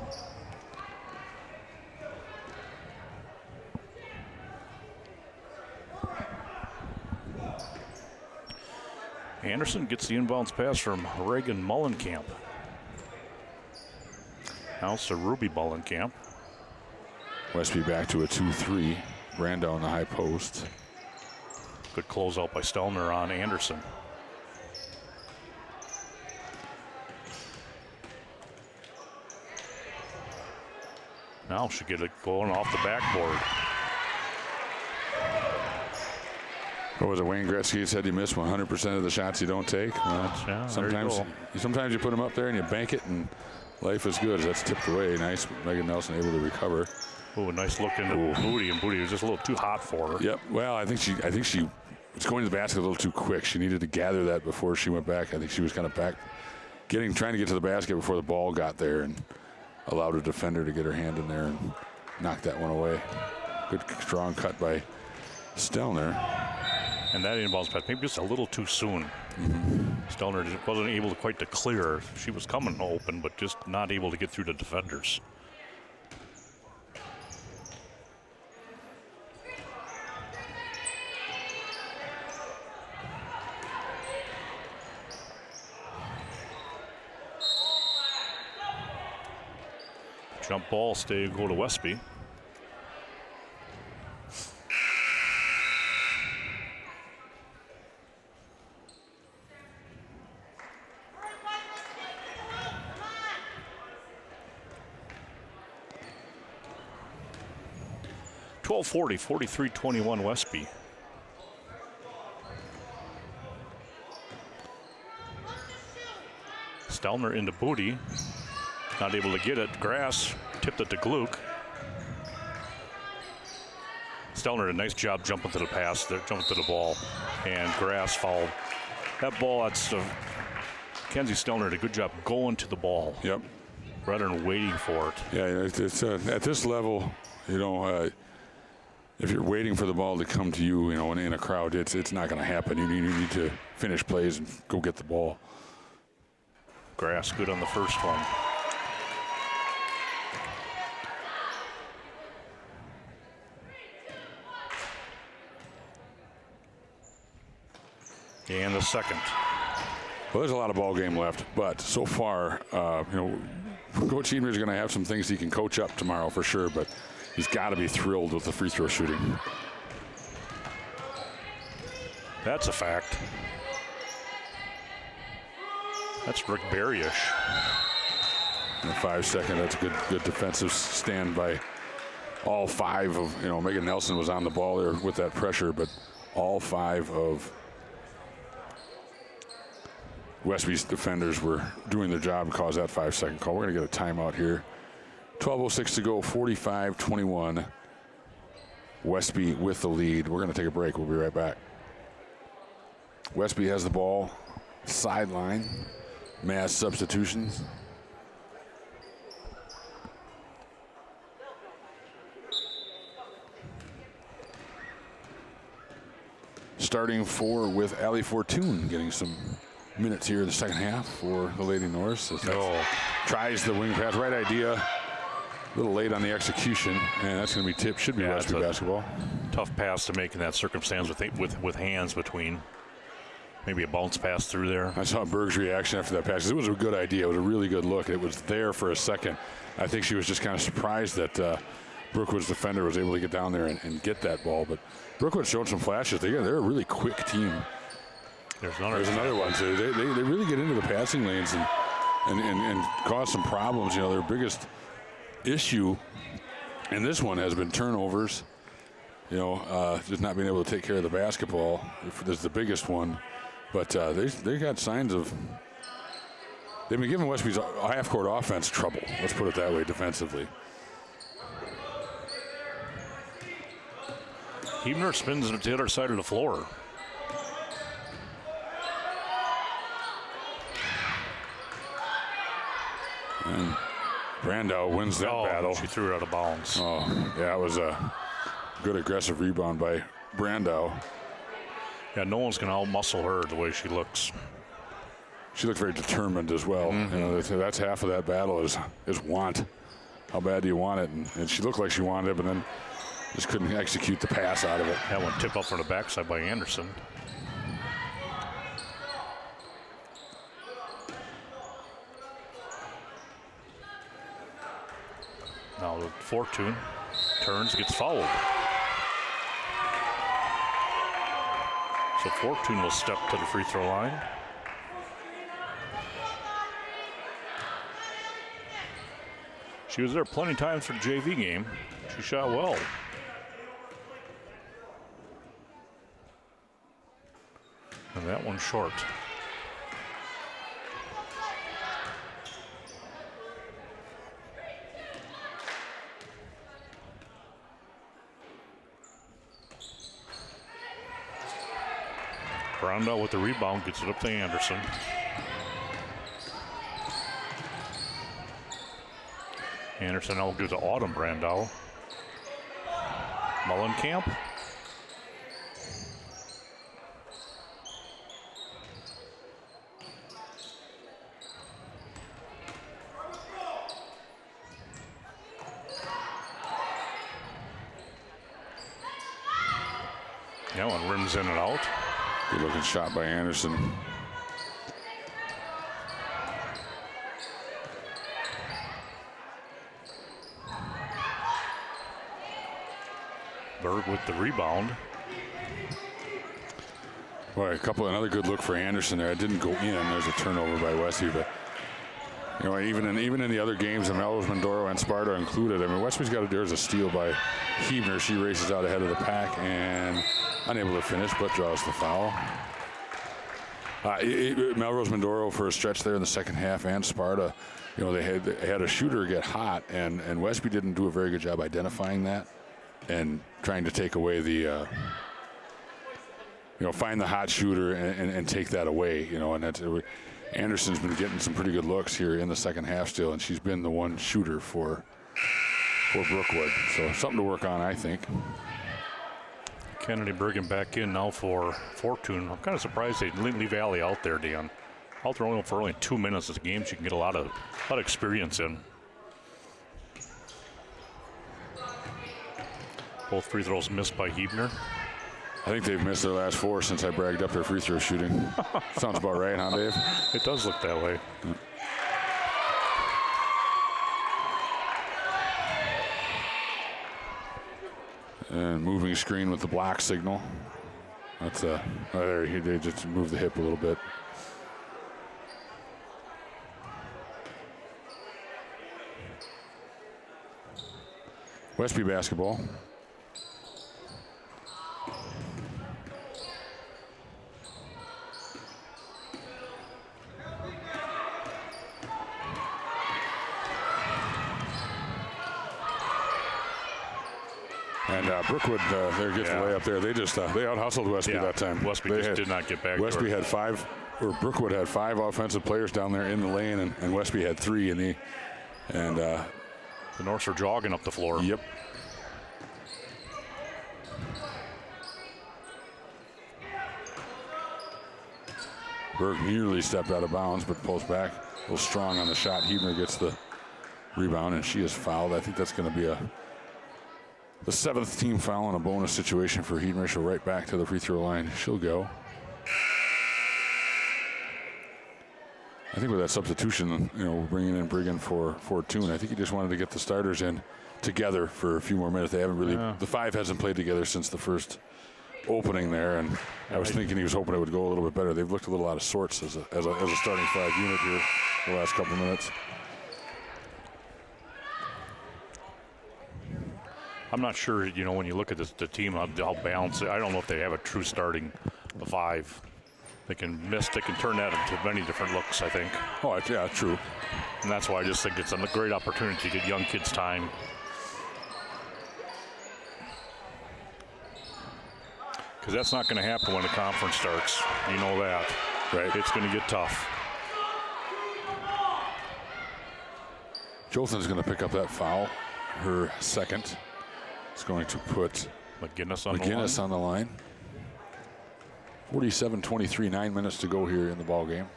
Anderson gets the inbounds pass from Reagan Mullenkamp. Now it's to Ruby Mullenkamp. Westby back to a 2-3. Brandau on the high post. Good closeout by Stelner on Anderson. Now she'll get it going off the backboard. What was it? Wayne Gretzky said you miss 100% of the shots you don't take. Well, Yeah, sometimes you put them up there and you bank it, and life is good. That's tipped away. Nice. Megan Nelson able to recover. Oh, a nice look into Booty, and Booty was just a little too hot for her. Yep. Well, I think she was going to the basket a little too quick. She needed to gather that before she went back. I think she was kind of trying to get to the basket before the ball got there, and allowed a defender to get her hand in there and knock that one away. Good strong cut by Stelner. And that inbounds pass maybe just a little too soon. Stelner wasn't able to quite to clear. She was coming open, but just not able to get through the defenders. Jump ball, go to Westby. .40, 43-21 Westby. Stelner into Booty. Not able to get it. Grass tipped it to Gluck. Stelner did a nice job jumping to the pass. They're jumping to the ball. And Grass fouled. That ball, that's Kenzie Stelner did a good job going to the ball. Yep. Rather than waiting for it. Yeah, it's at this level, you know, if you're waiting for the ball to come to you, you know, in a crowd, it's not going to happen. You need to finish plays and go get the ball. Grass good on the first one. And the second. Well, there's a lot of ball game left, but so far, you know, Coach Edenridge is going to have some things he can coach up tomorrow for sure, but he's got to be thrilled with the free throw shooting. That's a fact. That's Rick Barryish. In the 5 second, that's a good defensive stand by all 5 of, you know, Megan Nelson was on the ball there with that pressure, but all 5 of Westby's defenders were doing their job and caused that 5 second call. We're going to get a timeout here. 12:06 to go, 45-21. Westby with the lead. We're going to take a break. We'll be right back. Westby has the ball, sideline, mass substitutions. Starting 4 with Allie Fortune getting some minutes here in the second half for the Lady Norse. Tries the wing pass, right idea. A little late on the execution, and that's going to be tipped. Should be Westby basketball. Tough pass to make in that circumstance with hands between. Maybe a bounce pass through there. I saw Berg's reaction after that pass. It was a good idea. It was a really good look. It was there for a second. I think she was just kind of surprised that Brookwood's defender was able to get down there and get that ball. But Brookwood showed some flashes. They're a really quick team. There's another one. So they really get into the passing lanes and cause some problems. You know, their biggest issue in this one has been turnovers. You know, just not being able to take care of the basketball. This is the biggest one. But they got signs of, they've been giving Westby's half-court offense trouble. Let's put it that way, defensively. Huebner spins to the other side of the floor. And Brandau wins that battle. She threw it out of bounds. Oh, yeah, it was a good aggressive rebound by Brandau. Yeah, no one's going to out-muscle her the way she looks. She looked very determined as well. You know, that's half of that battle is want. How bad do you want it? And she looked like she wanted it, but then just couldn't execute the pass out of it. That one tipped up from the backside by Anderson. Now Fortune turns, gets fouled. So Fortune will step to the free throw line. She was there plenty of times for the JV game. She shot well. And that one's short. Brandau with the rebound, gets it up to Anderson. Anderson now gives it to Autumn Brandau. Mullenkamp. That one rims in and out. Good looking shot by Anderson. Berg with the rebound. Boy, another good look for Anderson there. It didn't go in. There's a turnover by Westby, but you know, even in the other games, and Melrose, Mindoro, and Sparta included, I mean, Westby's got there's a steal by Hebner. She races out ahead of the pack and unable to finish, but draws the foul. Melrose, Mindoro for a stretch there in the second half, and Sparta, you know, they had a shooter get hot, and Westby didn't do a very good job identifying that and trying to take away the, find the hot shooter and take that away, you know, and that's. Anderson's been getting some pretty good looks here in the second half still, and she's been the one shooter for Brookwood. So something to work on, I think. Kennedy Brigham back in now for Fortune. I'm kind of surprised they leave Allie out there, Dan. Out there only for 2 minutes of the game, she can get a lot of experience in. Both free throws missed by Hebner. I think they've missed their last 4 since I bragged up their free throw shooting. Sounds about right, huh, Dave? It does look that way. And moving screen with the block signal. That's there. They just moved the hip a little bit. Westby basketball. And Brookwood, there gets the layup there. They just they out-hustled Westby that time. Westby did not get back. Westby had 5, or Brookwood had 5 offensive players down there in the lane, and Westby had 3 in the. And the Norse are jogging up the floor. Yep. Berg nearly stepped out of bounds, but pulls back. A little strong on the shot. Hebner gets the rebound, and she is fouled. I think that's going to be the 7th team foul in a bonus situation for Hebner. She'll right back to the free throw line. She'll go. I think with that substitution, you know, bringing in Brigham for Fortune, I think he just wanted to get the starters in together for a few more minutes. They haven't really, the 5 hasn't played together since the first opening there, and I was thinking he was hoping it would go a little bit better. They've looked a little out of sorts as a starting 5 unit here the last couple of minutes. I'm not sure, you know, when you look at the team, how balanced. I don't know if they have a true starting 5. They can turn that into many different looks, I think. Oh, yeah, true. And that's why I just think it's a great opportunity to get young kids time. Because that's not going to happen when the conference starts. You know that, right? It's going to get tough. Jolson's going to pick up that foul, her second. It's going to put McGinnis on the line. 47-23, 9 minutes to go here in the ball game.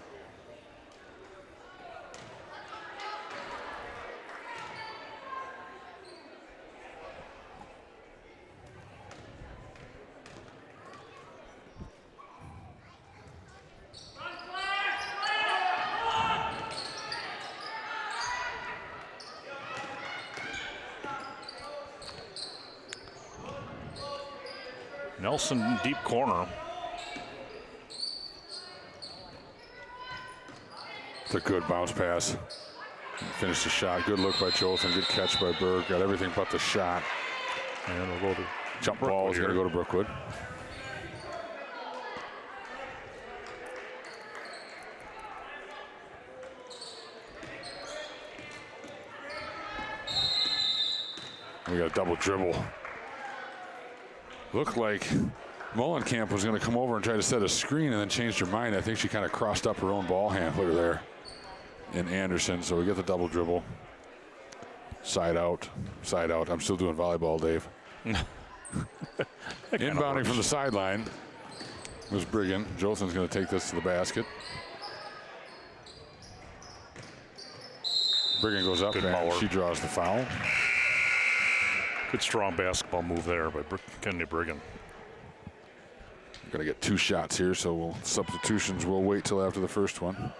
Nelson deep corner. It's a good bounce pass. Finished the shot. Good look by Jolson. Good catch by Berg. Got everything but the shot. And we'll go to jump ball is going to go to Brookwood. We got a double dribble. Looked like Mullenkamp was going to come over and try to set a screen and then changed her mind. I think she kind of crossed up her own ball handler there in Anderson. So we get the double dribble. Side out, side out. I'm still doing volleyball, Dave. Inbounding from the sideline was Brigham. Jolson's going to take this to the basket. Brigham goes up and she draws the foul. Good strong basketball move there by Kennedy Brigham. We're going to get 2 shots here, so substitutions will wait till after the first one.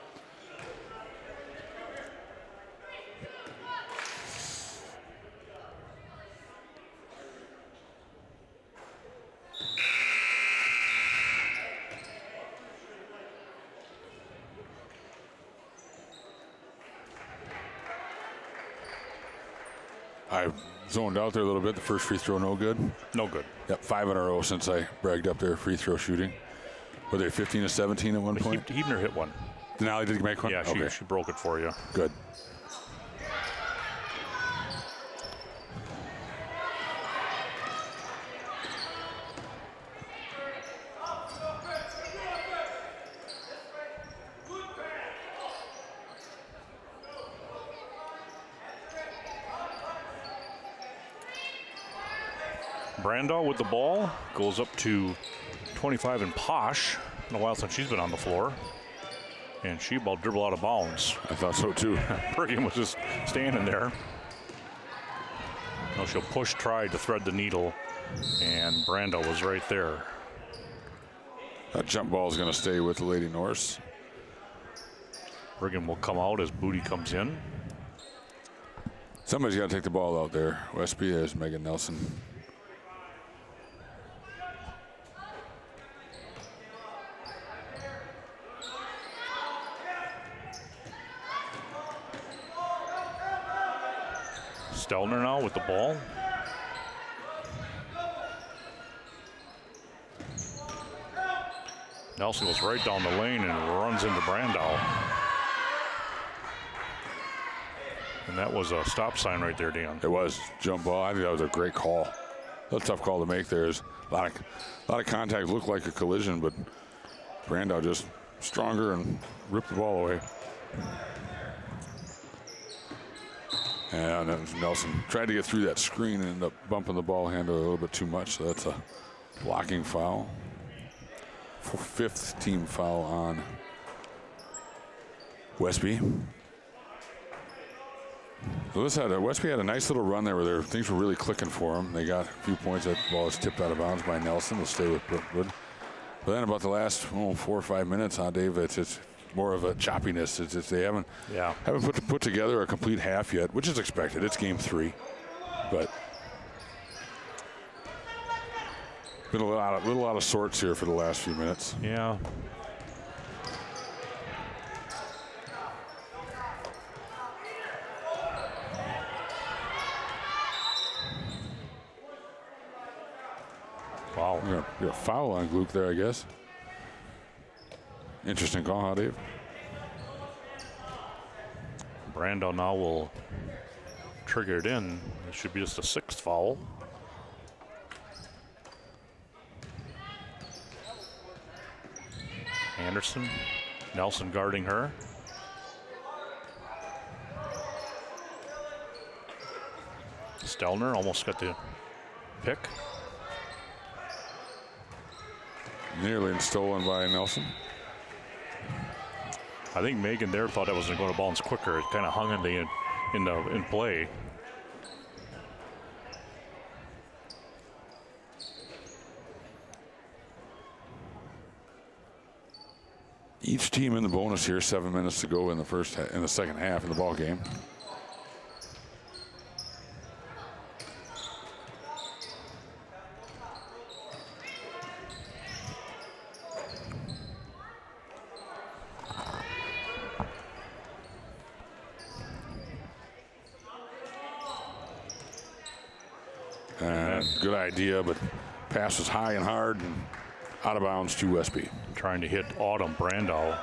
I zoned out there a little bit. The first free throw, no good. No good. Yep, 5 in a row since I bragged up their free throw shooting. Were they 15 to 17 at one point? Hebner hit one. Denali did make one? Yeah, she broke it for you. Good. Brandau with the ball, goes up to 25 and Posh. In a while since she's been on the floor. And she about dribbled out of bounds. I thought so too. Brigham was just standing there. No, she'll push, try to thread the needle. And Brandau was right there. That jump ball is going to stay with the Lady Norse. Brigham will come out as Booty comes in. Somebody's got to take the ball out there. Westby, there's Megan Nelson. Stelner now with the ball. Nelson goes right down the lane and runs into Brandau. And that was a stop sign right there, Dan. It was jump ball. I think that was a great call. A tough call to make there. There's a lot of contact. Looked like a collision, but Brandau just stronger and ripped the ball away. And Nelson tried to get through that screen and ended up bumping the ball handle a little bit too much. So that's a blocking foul. 5th team foul on Westby. So Westby had a nice little run there where things were really clicking for them. They got a few points. That ball was tipped out of bounds by Nelson. They'll stay with Brookwood. But then about the last 4 or 5 minutes, Dave, it's more of a choppiness. It's just they haven't put together a complete half yet, which is expected. It's game 3, but been a little out of sorts here for the last few minutes. Yeah. Wow. We're gonna foul on Gluck there, I guess. Interesting call, huh, Dave? Brandau now will trigger it in. It should be just a 6th foul. Anderson, Nelson guarding her. Stelner almost got the pick. Nearly stolen by Nelson. I think Megan there thought that was going to go to bounds quicker. It kind of hung in play. Each team in the bonus here. 7 minutes to go in the second half in the ball game. Good idea, but pass was high and hard and out of bounds to Westby. Trying to hit Autumn Brandau.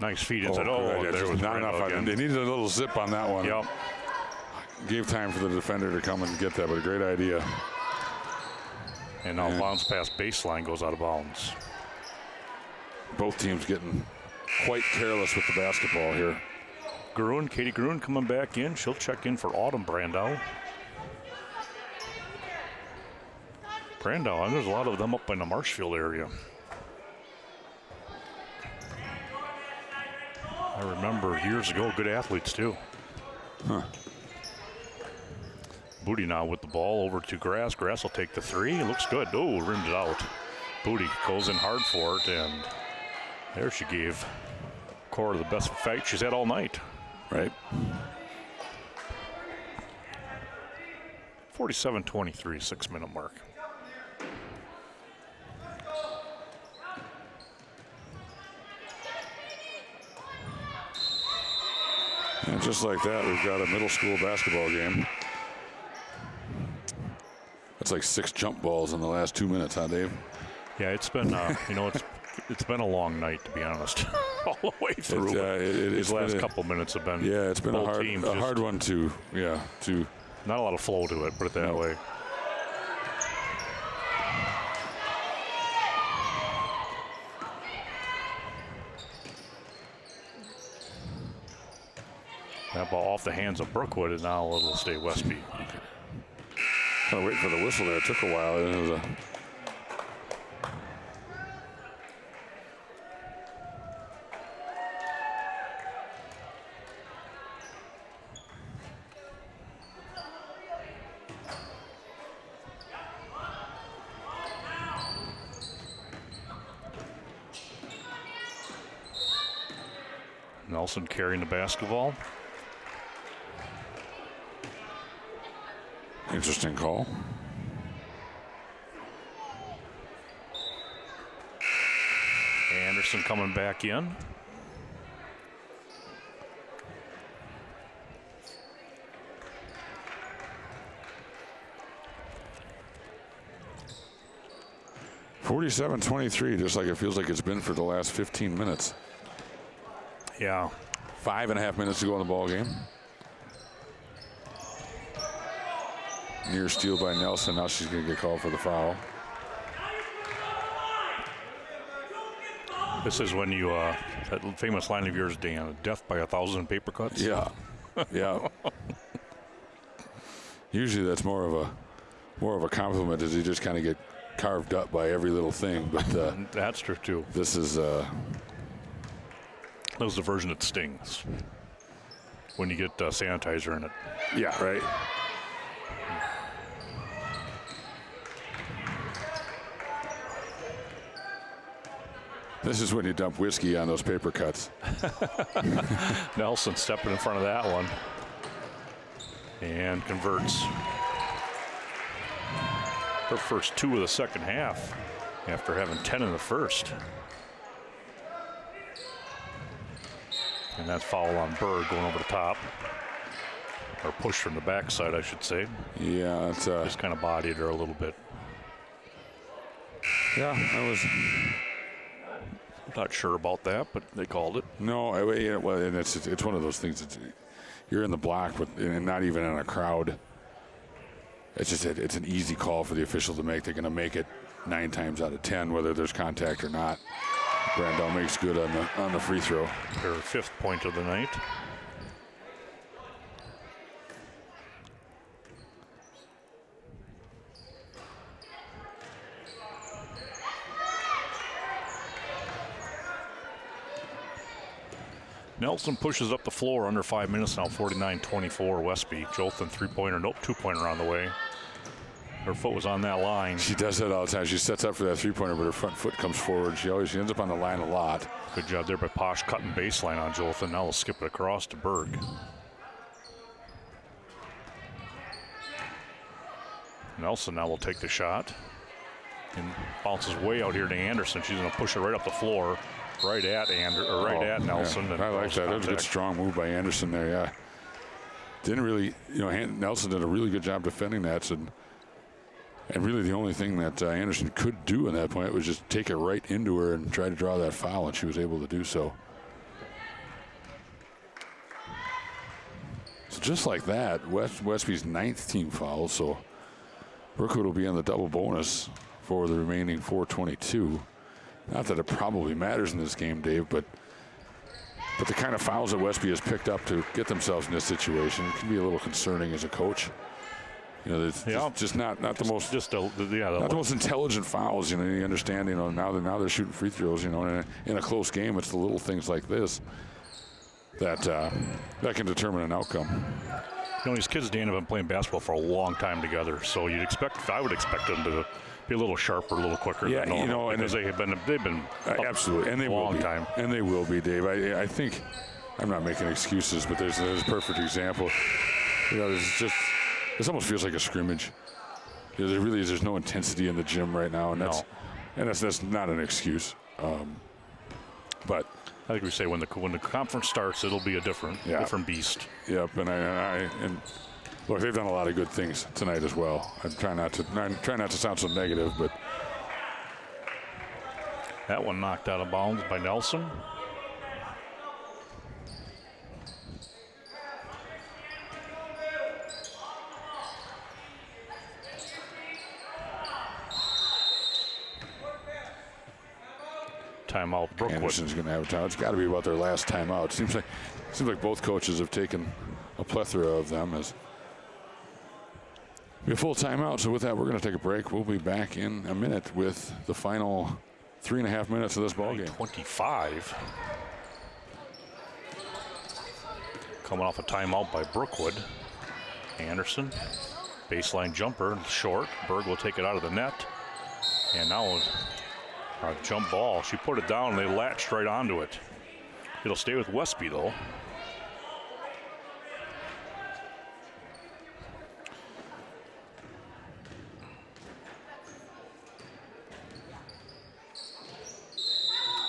Nice feed inside. There was not enough. They needed a little zip on that one. Yep. Gave time for the defender to come and get that, but a great idea. And now bounce past baseline goes out of bounds. Both teams getting quite careless with the basketball here. Katie Gruen coming back in. She'll check in for Autumn Brandau. And there's a lot of them up in the Marshfield area. I remember years ago, good athletes too. Huh. Booty now with the ball over to Grass. Grass will take the 3. It looks good. Oh, rimmed it out. Booty goes in hard for it, and there she gave Cora the best fight she's had all night. Right. 47-23, 6-minute mark. And just like that, we've got a middle school basketball game. That's like 6 jump balls in the last 2 minutes, huh, Dave? Yeah, it's been, it's been a long night, to be honest, all the way through. These last couple minutes have been. Yeah, it's been a hard one to. Not a lot of flow to it, put it that way. That ball off the hands of Brookwood, and now it'll stay Westby. Kind of waiting for the whistle there. It took a while. It was a. Nelson carrying the basketball. Interesting call. Anderson coming back in. (47-23), just like it feels like it's been for the last 15 minutes. Yeah. 5.5 minutes to go in the ball game. Near steal by Nelson. Now she's going to get called for the foul. This is when you, that famous line of yours, Dan, death by 1,000 paper cuts. Yeah, yeah. Usually that's more of a compliment, as you just kind of get carved up by every little thing. But that's true too. This is. That was the version that stings when you get sanitizer in it. Yeah, right. This is when you dump whiskey on those paper cuts. Nelson stepping in front of that one and converts. Her first 2 of the second half after having 10 in the first. And that's foul on Berg going over the top. Or push from the backside, I should say. Yeah, it's just kind of bodied her a little bit. Yeah, that was. Not sure about that, but they called it. No, well, and it's one of those things. You're in the block, and not even in a crowd. It's just it's an easy call for the official to make. They're going to make it 9 times out of 10, whether there's contact or not. Brandel makes good on the free throw. Her 5th point of the night. Nelson pushes up the floor under 5 minutes now, 49-24 Westby. Jolton 3-pointer, nope, 2-pointer on the way. Her foot was on that line. She does that all the time. She sets up for that 3-pointer, but her front foot comes forward. She ends up on the line a lot. Good job there by Posh cutting baseline on Jolton. Now we'll skip it across to Berg. Nelson now will take the shot and bounces way out here to Anderson. She's going to push it right up the floor, right at Nelson. Yeah. I like that. That was a good strong move by Anderson there. Yeah, didn't really, Nelson did a really good job defending that. And really the only thing that Anderson could do in that point was just take it right into her and try to draw that foul, and she was able to do so. So just like that, Westby's 9th team foul, so Brookwood will be on the double bonus for the remaining 4:22. Not that it probably matters in this game, Dave, but the kind of fouls that Westby has picked up to get themselves in this situation can be a little concerning as a coach. It's just not the most not the most intelligent fouls. You understand. Now they're shooting free throws. In a close game, it's the little things like this that can determine an outcome. These kids, Dan, have been playing basketball for a long time together, so I would expect them to be a little sharper, a little quicker. Yeah, than normal, because they've been absolutely, and they will be. Time, and they will be, Dave. I think I'm not making excuses, but there's a perfect example. This almost feels like a scrimmage. There's no intensity in the gym right now, and that's not an excuse. But I think we say when the conference starts, it'll be a different beast. Yep, and look, they've done a lot of good things tonight as well. I'm trying not to sound so negative, but that one knocked out of bounds by Nelson. Timeout, Brookwood. Anderson's going to have a timeout. It's got to be about their last timeout. Seems like both coaches have taken a plethora of them as we have full timeout. So with that, we're going to take a break. We'll be back in a minute with the final 3.5 minutes of this ball game. 25. Coming off a timeout by Brookwood. Anderson, baseline jumper, short. Berg will take it out of the net. And now a jump ball. She put it down and they latched right onto it. It'll stay with Westby though.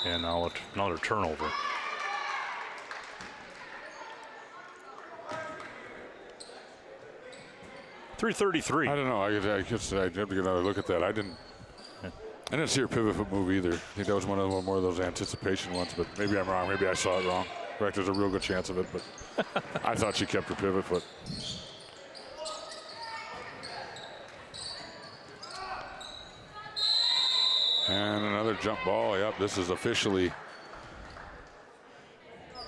And now another turnover. .333. I don't know. I guess I'd have to get another look at that. I didn't see her pivot foot move either. I think that was one of more of those anticipation ones, but maybe I'm wrong. Maybe I saw it wrong. In fact, there's a real good chance of it, but I thought she kept her pivot foot. And another jump ball. Yep, this is officially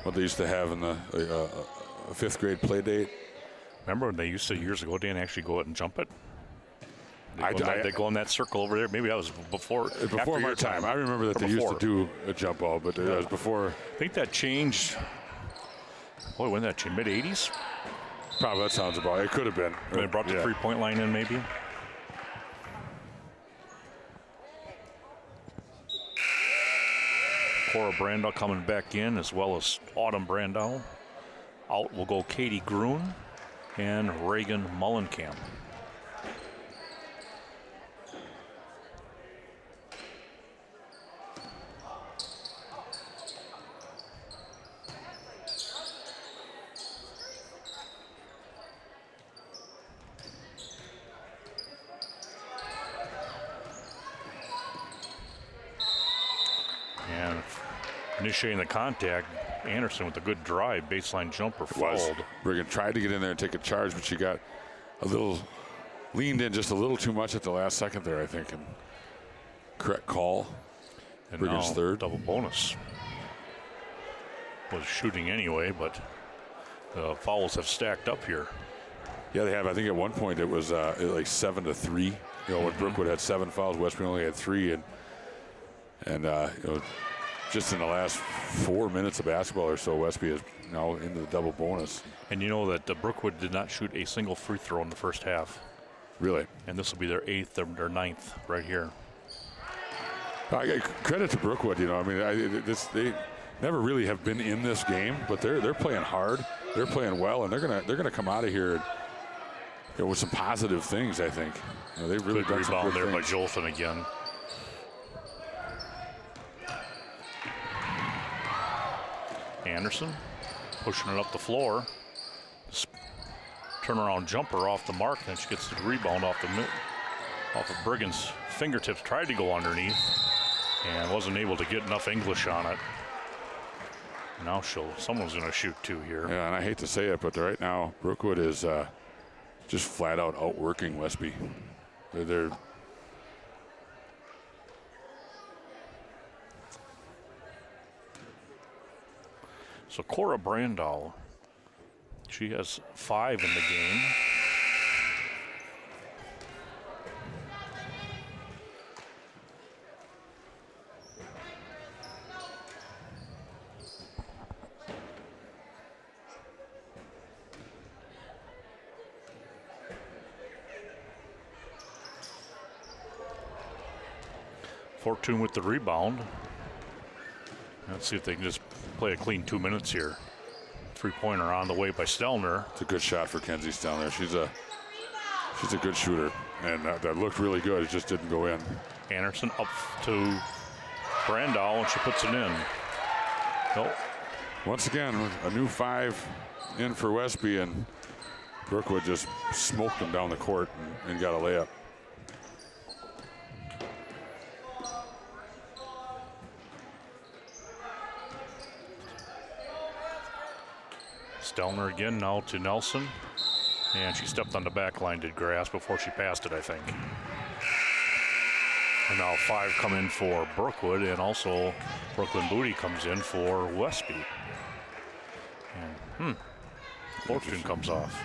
what they used to have in the 5th grade play date. Remember when they used to years ago, Dan, actually go out and jump it? They go in that circle over there. Maybe that was before my time. I remember that they used to do a jump ball, but it was before. I think that changed. Boy, when that changed? Mid-'80s? Probably that sounds about it. It could have been. When they brought the 3-point line in, maybe. Cora Brandow coming back in, as well as Autumn Brandow. Out will go Katie Gruen and Reagan Mullenkamp. Initiating the contact, Anderson with a good drive, baseline jumper fouled. Reagan tried to get in there and take a charge, but she got leaned in just a little too much at the last second there, I think. And correct call. And Reagan's now third. Double bonus. Was shooting anyway, but the fouls have stacked up here. Yeah, they have. I think at one point it was like 7-3. When Brookwood had 7 fouls, Westby only had 3, and just in the last 4 minutes of basketball or so, Westby is now into the double bonus. And you know that Brookwood did not shoot a single free throw in the first half. Really? And this will be their 8th or 9th right here. Credit to Brookwood. They never really have been in this game, but they're playing hard. They're playing well, and they're gonna come out of here with some positive things. I think they've really done some good there things. by Jolson again. Anderson pushing it up the floor. Turnaround jumper off the mark, then she gets the rebound off of Briggan's fingertips. Tried to go underneath and wasn't able to get enough English on it. Now someone's going to shoot 2 here. Yeah, and I hate to say it, but right now Brookwood is just flat out outworking Westby. They're So Cora Brandow, she has 5 in the game. Fortune with the rebound. Let's see if they can just play a clean 2 minutes here. 3-pointer on the way by Stelner. It's a good shot for Kenzie Stelner. She's She's a good shooter, and that looked really good. It just didn't go in. Anderson up to Brandow, and she puts it in. Nope. Once again, a new 5 in for Westby, and Brookwood just smoked them down the court and got a layup. Stelner again now to Nelson. And she stepped on the back line, did grass before she passed it, I think. And now 5 come in for Brookwood, and also Brooklyn Booty comes in for Westby. And Fortune comes off.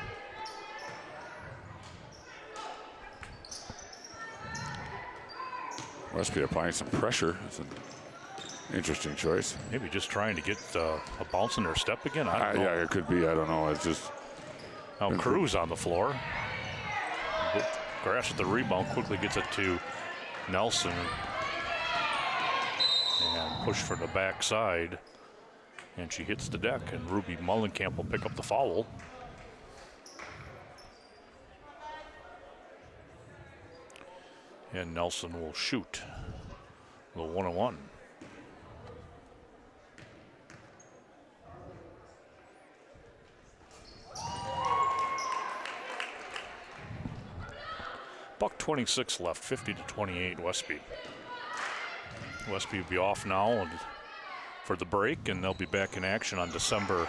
Westby applying some pressure. It's an interesting choice. Maybe just trying to get a bounce in their step again. I don't know. Yeah, it could be. I don't know. It's just. Now Cruz on the floor. Grass at the rebound, quickly gets it to Nelson. And push for the backside. And she hits the deck, and Ruby Mullenkamp will pick up the foul. And Nelson will shoot. The 1-on-1. .26 left, 50-28 Westby. Westby will be off now for the break, and they'll be back in action on December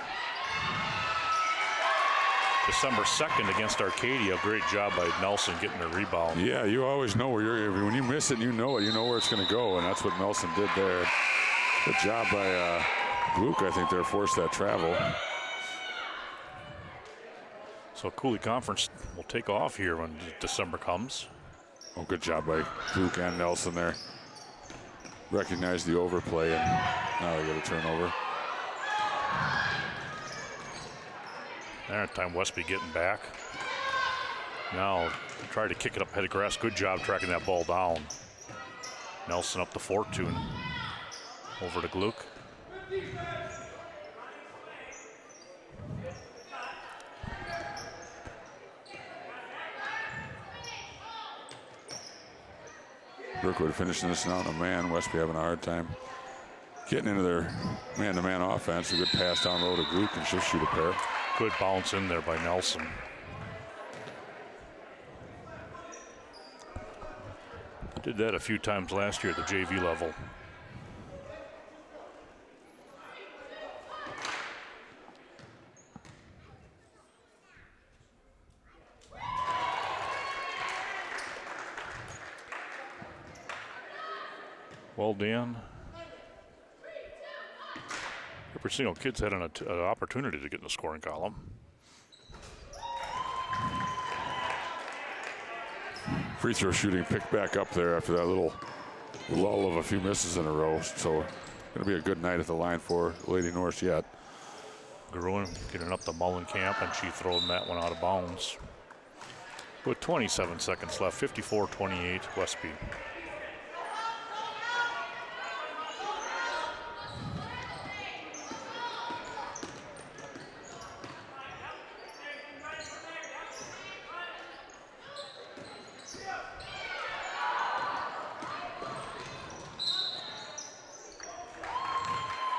2nd against Arcadia. Great job by Nelson getting the rebound. Yeah, you always know where when you miss it, you know it. You know where it's going to go, and that's what Nelson did there. Good job by Gluck, I think, there forced that travel. So Cooley Conference will take off here when December comes. Oh, good job by Gluck and Nelson there. Recognize the overplay, and now they get a turnover. That time Westby getting back. Now try to kick it up head of grass. Good job tracking that ball down. Nelson up to Fortune. Over to Gluck. Brookwood finishing this out in a man. Westby having a hard time getting into their man-to-man offense. A good pass down low to Gluck, and she'll shoot a pair. Good bounce in there by Nelson. Did that a few times last year at the JV level. Well, Dan, Cupertino kids had an opportunity to get in the scoring column. Free throw shooting picked back up there after that little lull of a few misses in a row. So going to be a good night at the line for Lady Norse yet. Gruen getting up to Mullenkamp, and she throwing that one out of bounds. With 27 seconds left, 54-28 Westby.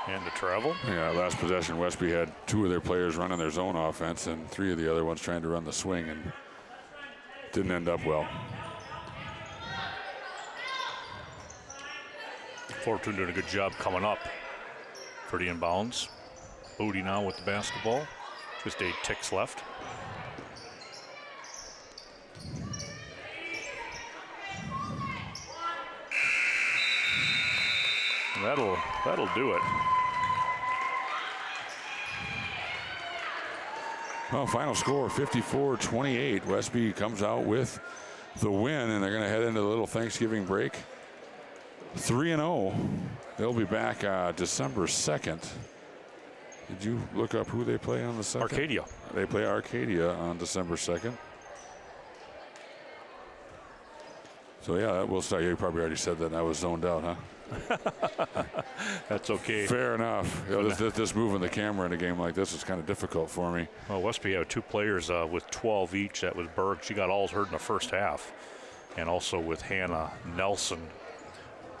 And the travel. Yeah, last possession, Westby had 2 of their players running their zone offense and 3 of the other ones trying to run the swing, and didn't end up well. Fortune doing a good job coming up for the inbounds. Booty now with the basketball. Just 8 ticks left. That'll do it. Well, final score 54-28. Westby comes out with the win, and they're going to head into the little Thanksgiving break 3-0. They'll be back December 2nd. Did you look up who they play on the 2nd? Arcadia. They play Arcadia on December 2nd. So yeah, we'll start. You probably already said that. I was zoned out, huh? That's okay. Fair enough. You know, this moving the camera in a game like this is kind of difficult for me. Well, Westby had 2 players with 12 each. That was Berg. She got all hurt in the first half. And also with Hannah Nelson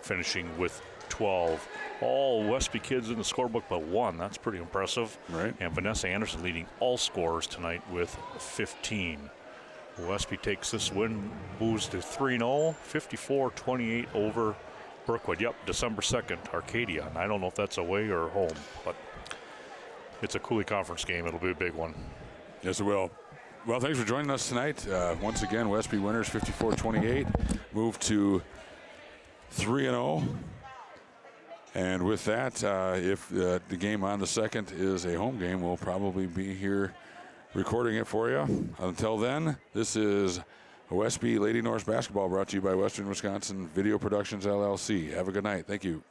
finishing with 12. All Westby kids in the scorebook but 1. That's pretty impressive. Right. And Vanessa Anderson leading all scorers tonight with 15. Westby takes this win, moves to 3-0, 54-28 over Brookwood. Yep, December 2nd, Arcadia. And I don't know if that's away or home, but it's a Cooley Conference game. It'll be a big one. Yes, it will. Well, thanks for joining us tonight. Once again, Westby winners 54-28, move to 3-0. And with that, if the game on the 2nd is a home game, we'll probably be here recording it for you. Until then, this is Westby Lady Norse Basketball brought to you by Western Wisconsin Video Productions, LLC. Have a good night. Thank you.